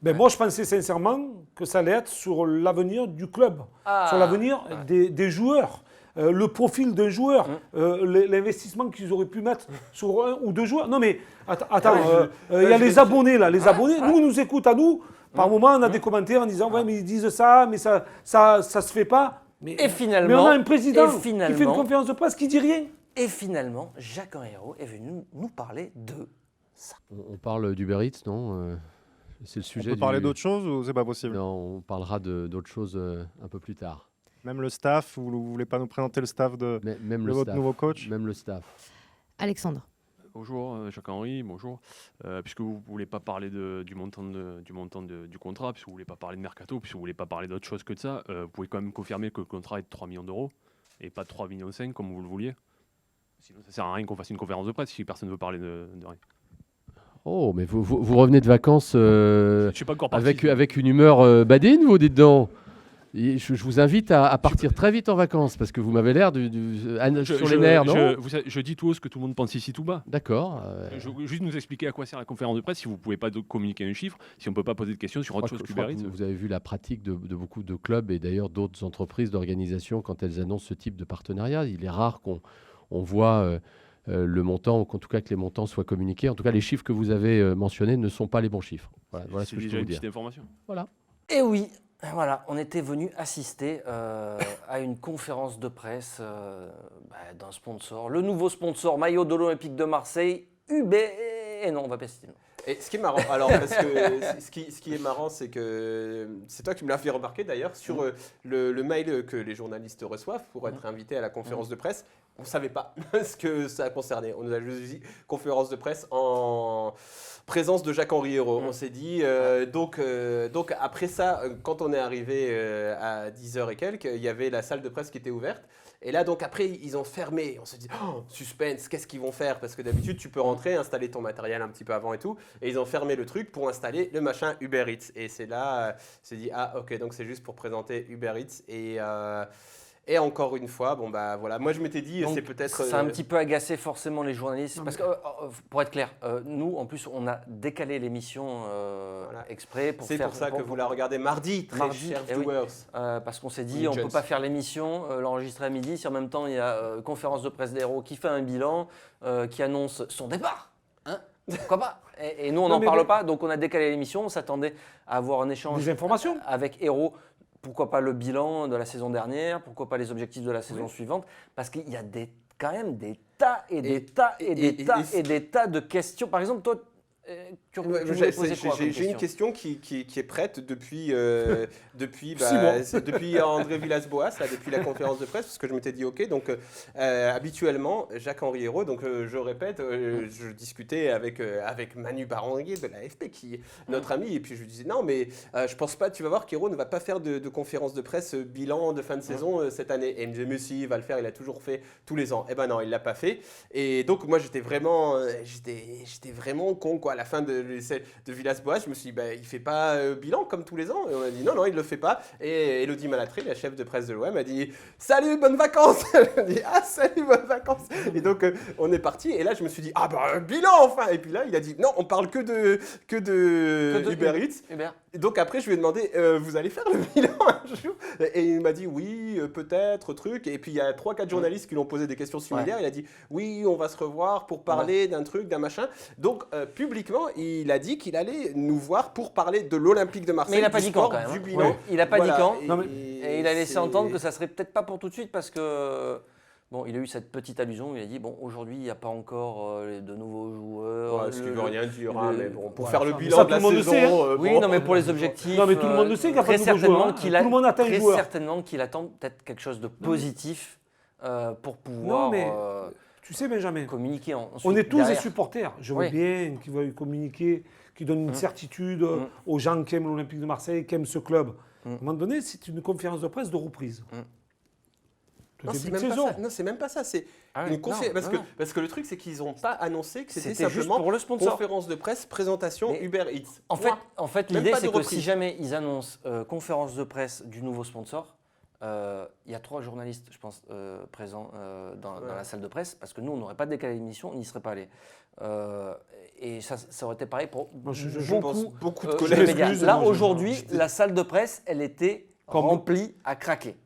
Mais moi, je pensais sincèrement que ça allait être sur l'avenir du club, sur l'avenir des joueurs. Le profil d'un joueur, l'investissement qu'ils auraient pu mettre sur 1 ou 2 joueurs. Non mais attends, il y a les abonnés là, les abonnés, nous écoutent à nous. Par moment, on a des commentaires en disant ouais mais ils disent ça, mais ça se fait pas. Mais on a un président qui fait une conférence de presse qui dit rien. Et finalement, Jacques-Henri Hérault est venu nous parler de ça. On parle d'Uber Eats, non c'est le sujet. On peut parler d'autre chose ou c'est pas possible? Non, on parlera d'autre chose un peu plus tard. Même le staff, vous ne voulez pas nous présenter le staff de votre nouveau coach? Même le staff. Alexandre. Bonjour Jacques-Henri, bonjour. Puisque vous ne voulez pas parler du montant du contrat, puisque vous ne voulez pas parler de mercato, puisque vous ne voulez pas parler d'autre chose que de ça, vous pouvez quand même confirmer que le contrat est de 3 millions d'euros et pas de 3,5 millions comme vous le vouliez. Sinon ça ne sert à rien qu'on fasse une conférence de presse si personne ne veut parler de rien. Oh, mais vous revenez de vacances je suis pas encore parti, avec une humeur badine, vous dites donc. Je vous invite à partir très vite en vacances parce que vous m'avez l'air sur les nerfs, non? Je dis tout haut ce que tout le monde pense ici tout bas. D'accord. Juste nous expliquer à quoi sert la conférence de presse si vous ne pouvez pas communiquer un chiffre, si on ne peut pas poser de questions sur autre chose qu'Uber Eats. Vous avez vu la pratique de beaucoup de clubs et d'ailleurs d'autres entreprises, d'organisations quand elles annoncent ce type de partenariat. Il est rare qu'on voit le montant, ou qu'en tout cas que les montants soient communiqués. En tout cas, les chiffres que vous avez mentionnés ne sont pas les bons chiffres. Voilà ce que je peux vous dire. Petite information. Voilà. Et oui, voilà, on était venu assister à une conférence de presse d'un sponsor, le nouveau sponsor maillot de l'Olympique de Marseille, Uber. Et non, on va pas citer. Et ce qui est marrant, alors parce que ce qui est marrant, c'est que c'est toi qui me l'as fait remarquer d'ailleurs sur le mail que les journalistes reçoivent pour être invités à la conférence de presse. On ne savait pas ce que ça concernait. On nous a juste dit conférence de presse en présence de Jacques-Henri Hérault. On s'est dit, donc après ça, quand on est arrivé à 10h et quelques, il y avait la salle de presse qui était ouverte. Et là, donc après, ils ont fermé. On se dit, oh, suspense, qu'est-ce qu'ils vont faire? Parce que d'habitude, tu peux rentrer, installer ton matériel un petit peu avant et tout. Et ils ont fermé le truc pour installer le machin Uber Eats. Et c'est là, on s'est dit, ah ok, donc c'est juste pour présenter Uber Eats. Et encore une fois, bon bah voilà, moi je m'étais dit, donc, c'est peut-être... Ça a un petit peu agacé forcément les journalistes, parce que pour être clair, nous en plus on a décalé l'émission exprès pour faire... C'est pour ça que vous la regardez mardi, très chers viewers. Parce qu'on s'est dit, on ne peut pas faire l'émission, l'enregistrer à midi, si en même temps il y a conférence de presse d'Hérault qui fait un bilan, qui annonce son départ. Hein, pourquoi pas? Et nous on n'en parle pas, donc on a décalé l'émission, on s'attendait à avoir un échange des informations avec Hérault. Pourquoi pas le bilan de la saison dernière? Pourquoi pas les objectifs de la saison suivante? Parce qu'il y a quand même des tas et des tas de questions. Par exemple, toi, j'ai une question qui est prête depuis André Villas-Boas, depuis la conférence de presse, parce que je m'étais dit ok. Donc habituellement, Jacques-Henri Hérault, donc je répète, je discutais avec Manu Baranguier de l'AFP, qui est notre ami, et puis je lui disais non, mais je pense pas. Tu vas voir qu'Hérault ne va pas faire de conférence de presse bilan de fin de saison cette année. Et il me disait mais si, il va le faire. Il a toujours fait tous les ans. Eh ben non, il l'a pas fait. Et donc moi j'étais vraiment con quoi. À la fin de Villas-Boas, je me suis dit, il ne fait pas bilan comme tous les ans. Et on a dit, non, il ne le fait pas. Et Élodie Malatré, la chef de presse de l'OM, a dit, salut, bonnes vacances. Elle a dit, ah, salut, bonnes vacances. Et donc, on est parti. Et là, je me suis dit, ah, bilan, enfin. Et puis là, il a dit, non, on parle que de Uber Eats. Et donc, après, je lui ai demandé, vous allez faire le bilan un jour? Et il m'a dit, oui, peut-être, truc. Et puis, il y a 3-4 journalistes qui lui ont posé des questions similaires. Il a dit, oui, on va se revoir pour parler d'un truc, d'un machin. Donc, publiquement, il a dit qu'il allait nous voir pour parler de l'Olympique de Marseille. Mais il n'a pas dit quand, quand même. Du bilan. Oui. Il n'a pas dit quand. Et il a laissé entendre que ça serait peut-être pas pour tout de suite parce que. Bon, il a eu cette petite allusion, il a dit, bon, aujourd'hui, il n'y a pas encore de nouveaux joueurs. Ce qui ne veut rien dire, mais bon, pour faire le bilan de la saison... Oui, non, mais pour les objectifs... Non, mais tout le monde le sait qu'il n'y a pas de nouveaux joueurs. Tout le monde attend un joueur. Très certainement qu'il attend peut-être quelque chose de positif pour pouvoir tu sais, Benjamin, communiquer ensuite. On est tous derrière. des supporters. Je veux bien qu'ils veuillent communiquer, qu'ils donnent une certitude aux gens qui aiment l'Olympique de Marseille, qui aiment ce club. À un moment donné, c'est une conférence de presse de reprise. Non, c'est même pas ça. C'est une conférence. Parce que le truc, c'est qu'ils n'ont pas annoncé que c'était simplement pour le sponsor. Conférence de presse, présentation Uber Eats. En fait l'idée, c'est que si jamais ils annoncent conférence de presse du nouveau sponsor, il y a 3 journalistes, je pense, présents dans la salle de presse, parce que nous, on n'aurait pas décalé l'émission, on n'y serait pas allés. Et ça aurait été pareil pour beaucoup de collègues. Là, aujourd'hui, la salle de presse, elle était remplie à craquer.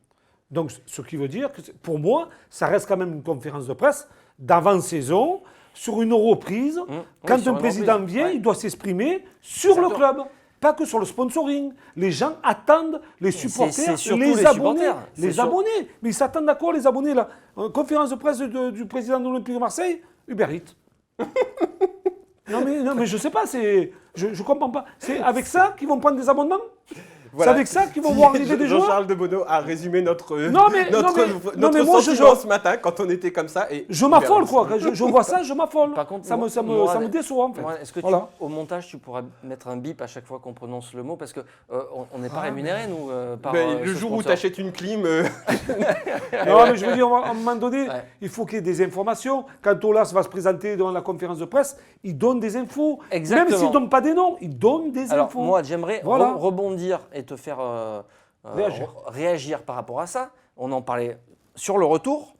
Donc, ce qui veut dire que, pour moi, ça reste quand même une conférence de presse d'avant-saison, sur une reprise. Quand un président vient, il doit s'exprimer sur le club. Pas que sur le sponsoring. Les gens attendent les supporters, les abonnés. Les abonnés. Mais ils s'attendent à quoi, les abonnés, là? Conférence de presse du président de l'Olympique de Marseille, Uber Eats. Non mais je sais pas, je comprends pas. C'est avec ça qu'ils vont prendre des abonnements? Voilà. C'est avec ça qu'ils vont voir arriver des joueurs. Jean-Charles Debono a résumé notre sentiment ce matin quand on était comme ça. Et je m'affole quoi. Je vois ça, je m'affole. Par contre, ça me déçoit en fait. Est-ce que au montage, tu pourras mettre un bip à chaque fois qu'on prononce le mot? Parce qu'on n'est pas rémunérés, nous, par le jour où tu achètes une clim... Non, mais je veux dire, à un moment donné, il faut qu'il y ait des informations. Quand Aulas va se présenter devant la conférence de presse, il donne des infos. Exactement. Même s'il ne donne pas des noms, il donne des infos. Alors, moi, j'aimerais rebondir et te faire réagir par rapport à ça. On en parlait sur le retour,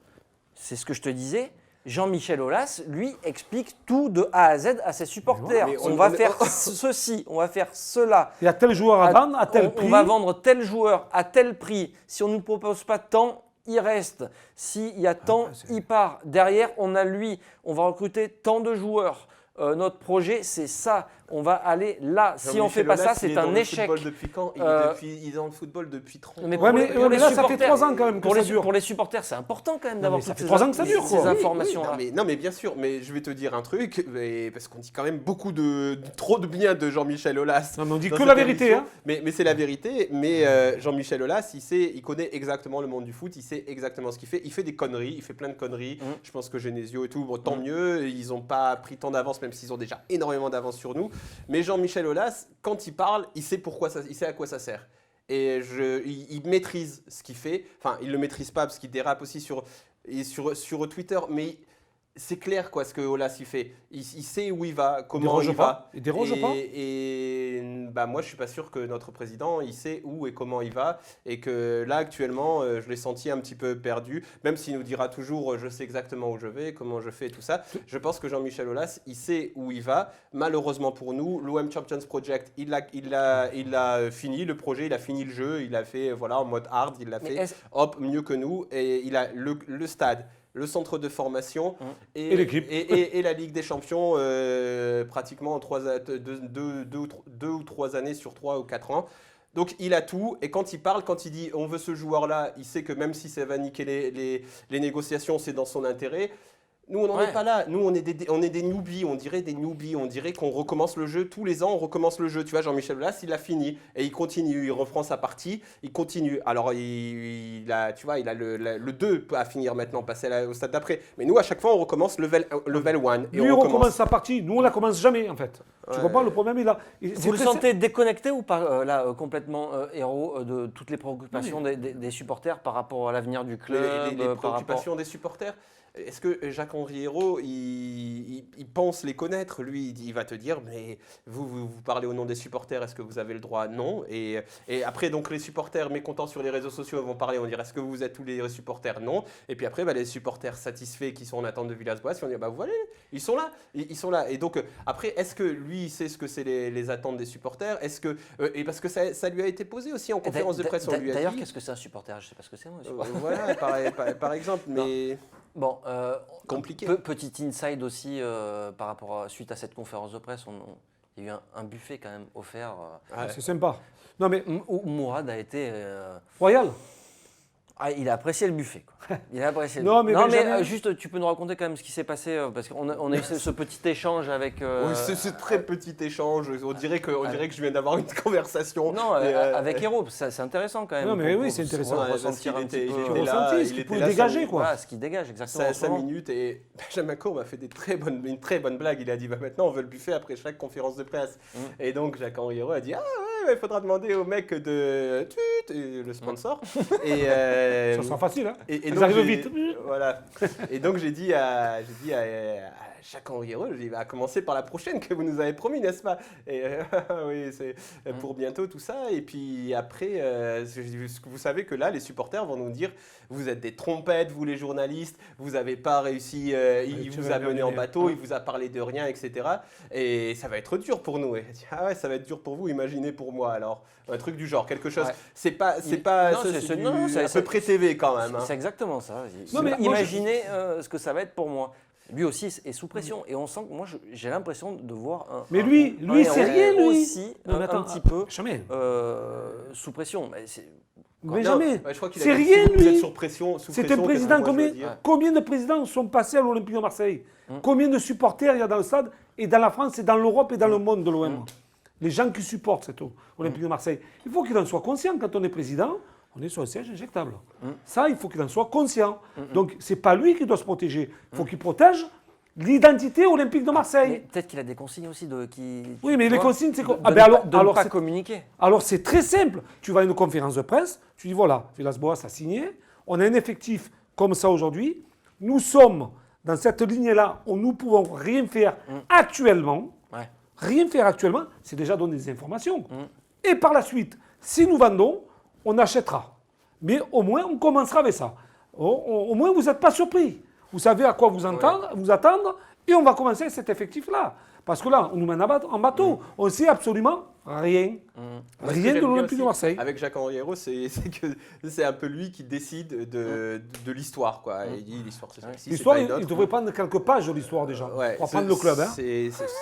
c'est ce que je te disais. Jean-Michel Aulas, lui, explique tout de A à Z à ses supporters. On va faire ceci, on va faire cela. Il y a tel joueur à vendre, à tel prix. On va vendre tel joueur à tel prix. Si on ne nous propose pas tant, il reste. S'il y a tant, il part. Derrière, on a lui. On va recruter tant de joueurs. Notre projet, c'est ça. On va aller là. Si on ne fait pas ça, c'est un échec. Depuis quand il est dans le football depuis 30 ans. Mais là, ça fait 3 ans quand même que ça dure. Pour les supporters, c'est important quand même d'avoir toutes ces informations-là. Non, mais bien sûr. Mais je vais te dire un truc, parce qu'on dit quand même trop de bien de Jean-Michel Aulas. Non, mais on dit que la vérité. Hein. Mais c'est la vérité. Mais Jean-Michel Aulas, il connaît exactement le monde du foot. Il sait exactement ce qu'il fait. Il fait des conneries. Il fait plein de conneries. Je pense que Genesio et tout, tant mieux. Ils n'ont pas pris tant d'avance, même s'ils ont déjà énormément d'avance sur nous. Mais Jean-Michel Aulas, quand il parle, il sait à quoi ça sert. Et il maîtrise ce qu'il fait. Enfin, il ne le maîtrise pas parce qu'il dérape aussi sur Twitter. Mais c'est clair quoi ce que Aulas il fait. Il sait où il va, comment il va. Il dérange pas. Et moi je suis pas sûr que notre président il sait où et comment il va et que là actuellement je l'ai senti un petit peu perdu. Même s'il nous dira toujours je sais exactement où je vais, comment je fais tout ça. Je pense que Jean-Michel Aulas il sait où il va. Malheureusement pour nous, l'OM Champions Project il a fini le projet, il a fini le jeu, il a fait en mode hard, il l'a fait mieux que nous et il a le stade. Le centre de formation et l'équipe. Et la Ligue des Champions pratiquement en 2 ou 3 années sur 3 ou 4 ans. Donc il a tout et quand il parle, quand il dit on veut ce joueur-là, il sait que même si ça va niquer les négociations, c'est dans son intérêt. Nous, on n'en est pas là. Nous, on est des newbies. On dirait des newbies. On dirait qu'on recommence le jeu. Tous les ans, on recommence le jeu. Tu vois, Jean-Michel Aulas, il a fini. Et il continue. Il reprend sa partie. Il continue. Alors, il a le 2 à finir maintenant, passer au stade d'après. Mais nous, à chaque fois, on recommence level 1. Lui, on recommence sa partie. Nous, on la commence jamais, en fait. Tu comprends? Le problème est là. Vous le sentez déconnecté ou pas, complètement héros de toutes les préoccupations des supporters par rapport à l'avenir du club? Les préoccupations des supporters. Est-ce que Jacques-Henri Hérault, il pense les connaître? Lui, il va te dire, mais vous parlez au nom des supporters, est-ce que vous avez le droit? Non. Et après, donc, les supporters mécontents sur les réseaux sociaux vont parler, on dirait, est-ce que vous êtes tous les supporters? Non. Et puis après, les supporters satisfaits qui sont en attente de Villas-Boas, ils vont dire, vous voyez, ils sont là. Ils sont là. Et donc, après, est-ce que lui, il sait ce que c'est les attentes des supporters? Est-ce que, et parce que ça lui a été posé aussi en conférence de presse, on lui a dit. D'ailleurs, qu'est-ce que c'est un supporter? Je ne sais pas ce que c'est, moi. Voilà, par exemple, mais... Bon, compliqué. Petit inside aussi par rapport suite à cette conférence de presse, il y a eu un buffet quand même offert. C'est sympa. Non mais où Mourad a été royal. Il a apprécié le buffet. Quoi. Il a apprécié. Mais juste, tu peux nous raconter quand même ce qui s'est passé parce qu'on a eu ce petit échange avec. Oui, ce très petit échange. On dirait que je viens d'avoir une conversation. Non, avec Hérault, c'est intéressant quand même. Non, mais oui, c'est intéressant. Ressentir un petit peu. Ce qu'il pouvait dégager, quoi. Voilà, ce qu'il dégage, exactement. 5 minutes et Benjamin Cour m'a fait une très bonne blague. Il a dit maintenant on veut le buffet après chaque conférence de presse. Et donc Jacques-Henri Hérault a dit il faudra demander au mec de le sponsor. Ça sera facile, hein. Et ils arrivent vite. Voilà. Et donc j'ai dit à Jacques-Henri Hérault, il va commencer par la prochaine que vous nous avez promis, n'est-ce pas? Et oui, c'est pour bientôt tout ça. Et puis après, vous savez que là, les supporters vont nous dire, vous êtes des trompettes, vous les journalistes, vous n'avez pas réussi, il vous a mené en bateau, il vous a parlé de rien, etc. Et ça va être dur pour nous. Et ah ouais, ça va être dur pour vous, imaginez pour moi alors. Un truc du genre, quelque chose. Ouais. C'est à peu près TV quand même. C'est exactement ça. Non, mais imaginez ce que ça va être pour moi. Lui aussi est sous pression et on sent que moi j'ai l'impression de voir mais lui c'est rien lui aussi un petit peu sous pression. Mais jamais. Ouais, je crois qu'il c'est rien lui. Vous êtes sur pression. C'est un président. Combien de présidents sont passés à l'Olympique de Marseille? Combien de supporters il y a dans le stade et dans la France et dans l'Europe et dans le monde de l'OM? Les gens qui supportent cet Olympique de Marseille. Il faut qu'il en soit conscient quand on est président. On est sur un siège injectable. Ça, il faut qu'il en soit conscient. Donc, ce n'est pas lui qui doit se protéger. Il faut qu'il protège l'identité olympique de Marseille. Peut-être qu'il a des consignes aussi Oui, mais les consignes, c'est quoi? De ne pas communiquer. Alors, c'est très simple. Tu vas à une conférence de presse, tu dis voilà, Villas-Boas a signé, on a un effectif comme ça aujourd'hui. Nous sommes dans cette ligne-là où nous ne pouvons rien faire actuellement. Ouais. Rien faire actuellement, c'est déjà donner des informations. Et par la suite, si nous vendons, on achètera. Mais au moins, on commencera avec ça. Au moins, vous n'êtes pas surpris. Vous savez à quoi vous attendre et on va commencer avec cet effectif-là. Parce que là, on nous mène en bateau. On ne sait absolument rien. Rien de l'Olympique de Marseille. Avec Jacques-Henri Hérault, c'est un peu lui qui décide de l'histoire. Il dit l'histoire, c'est ça. L'histoire, il devrait prendre quelques pages de l'histoire déjà. Pour prendre le club.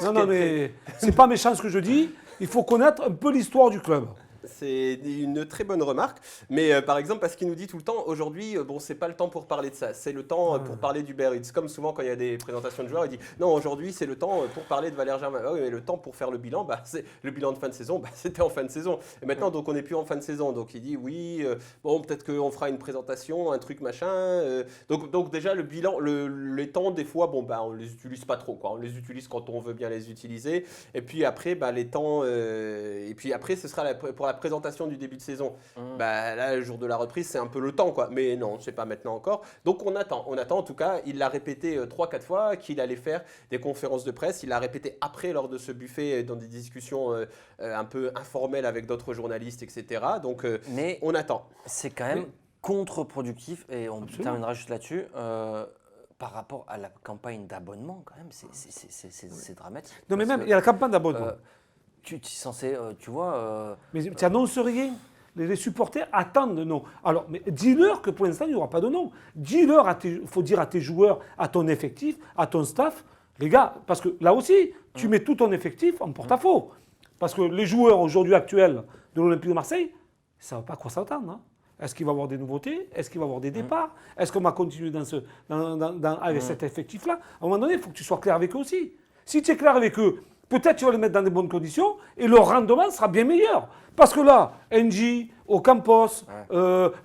Non, mais c'est pas méchant ce que je dis. Il faut connaître un peu l'histoire du club. C'est une très bonne remarque, mais par exemple parce qu'il nous dit tout le temps aujourd'hui, c'est pas le temps pour parler de ça, c'est le temps pour parler du Biarritz. Comme souvent quand il y a des présentations de joueurs, il dit non, aujourd'hui c'est le temps pour parler de Valère Germain. Ah oui, mais le temps pour faire le bilan, c'est le bilan de fin de saison, c'était en fin de saison. Et maintenant donc on n'est plus en fin de saison, donc il dit oui, peut-être qu'on fera une présentation, un truc machin. Donc déjà le bilan, les temps des fois on les utilise pas trop on les utilise quand on veut bien les utiliser. Et puis après les temps et puis après ce sera pour la présentation du début de saison. Là, le jour de la reprise, c'est un peu le temps, Mais non, c'est pas maintenant encore. Donc on attend. En tout cas, il l'a répété 3-4 fois qu'il allait faire des conférences de presse. Il l'a répété après lors de ce buffet dans des discussions un peu informelles avec d'autres journalistes, etc. Donc on attend. C'est quand même contre-productif et on terminera juste là-dessus. Par rapport à la campagne d'abonnement, quand même, c'est dramatique. Non, mais même, il y a la campagne d'abonnement. Tu es censé, tu vois... Mais tu n'annonces rien. Les supporters attendent de nom. Alors, mais dis-leur que pour l'instant, il n'y aura pas de nom. Dis-leur, il faut dire à tes joueurs, à ton effectif, à ton staff, les gars, parce que là aussi, tu mets tout ton effectif en porte-à-faux. Parce que les joueurs aujourd'hui actuels de l'Olympique de Marseille, ils ne savent pas à quoi s'attendre. Est-ce qu'il va y avoir des nouveautés? Est-ce qu'il va y avoir des départs? Est-ce qu'on va continuer avec cet effectif-là? À un moment donné, il faut que tu sois clair avec eux aussi. Si tu es clair avec eux, peut-être tu vas les mettre dans de bonnes conditions et leur rendement sera bien meilleur. Parce que là, NJ, Ocampos,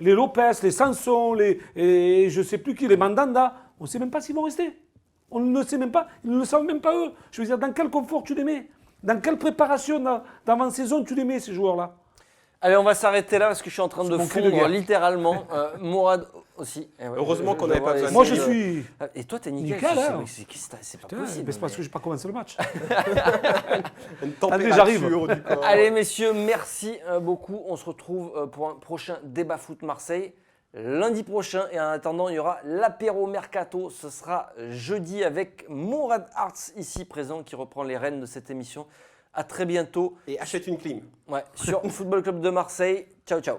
les Lopez, les Sanson, et je ne sais plus qui, les Mandanda, on ne sait même pas s'ils vont rester. On ne sait même pas, ils ne le savent même pas eux. Je veux dire, dans quel confort tu les mets? Dans quelle préparation d'avant-saison tu les mets, ces joueurs-là? Allez, on va s'arrêter là parce que je suis en train de fondre littéralement. Mourad aussi. Heureusement qu'on n'avait pas besoin de moi, je suis. Et toi, t'es nickel. C'est pas possible. Mais c'est parce que je n'ai pas commencé le match. Allez, j'arrive. Allez, messieurs, merci beaucoup. On se retrouve pour un prochain débat foot Marseille lundi prochain. Et en attendant, il y aura l'apéro mercato. Ce sera jeudi avec Mourad Arts ici présent qui reprend les rênes de cette émission. À très bientôt. Et achète une clim. Ouais, sur Football Club de Marseille. Ciao, ciao.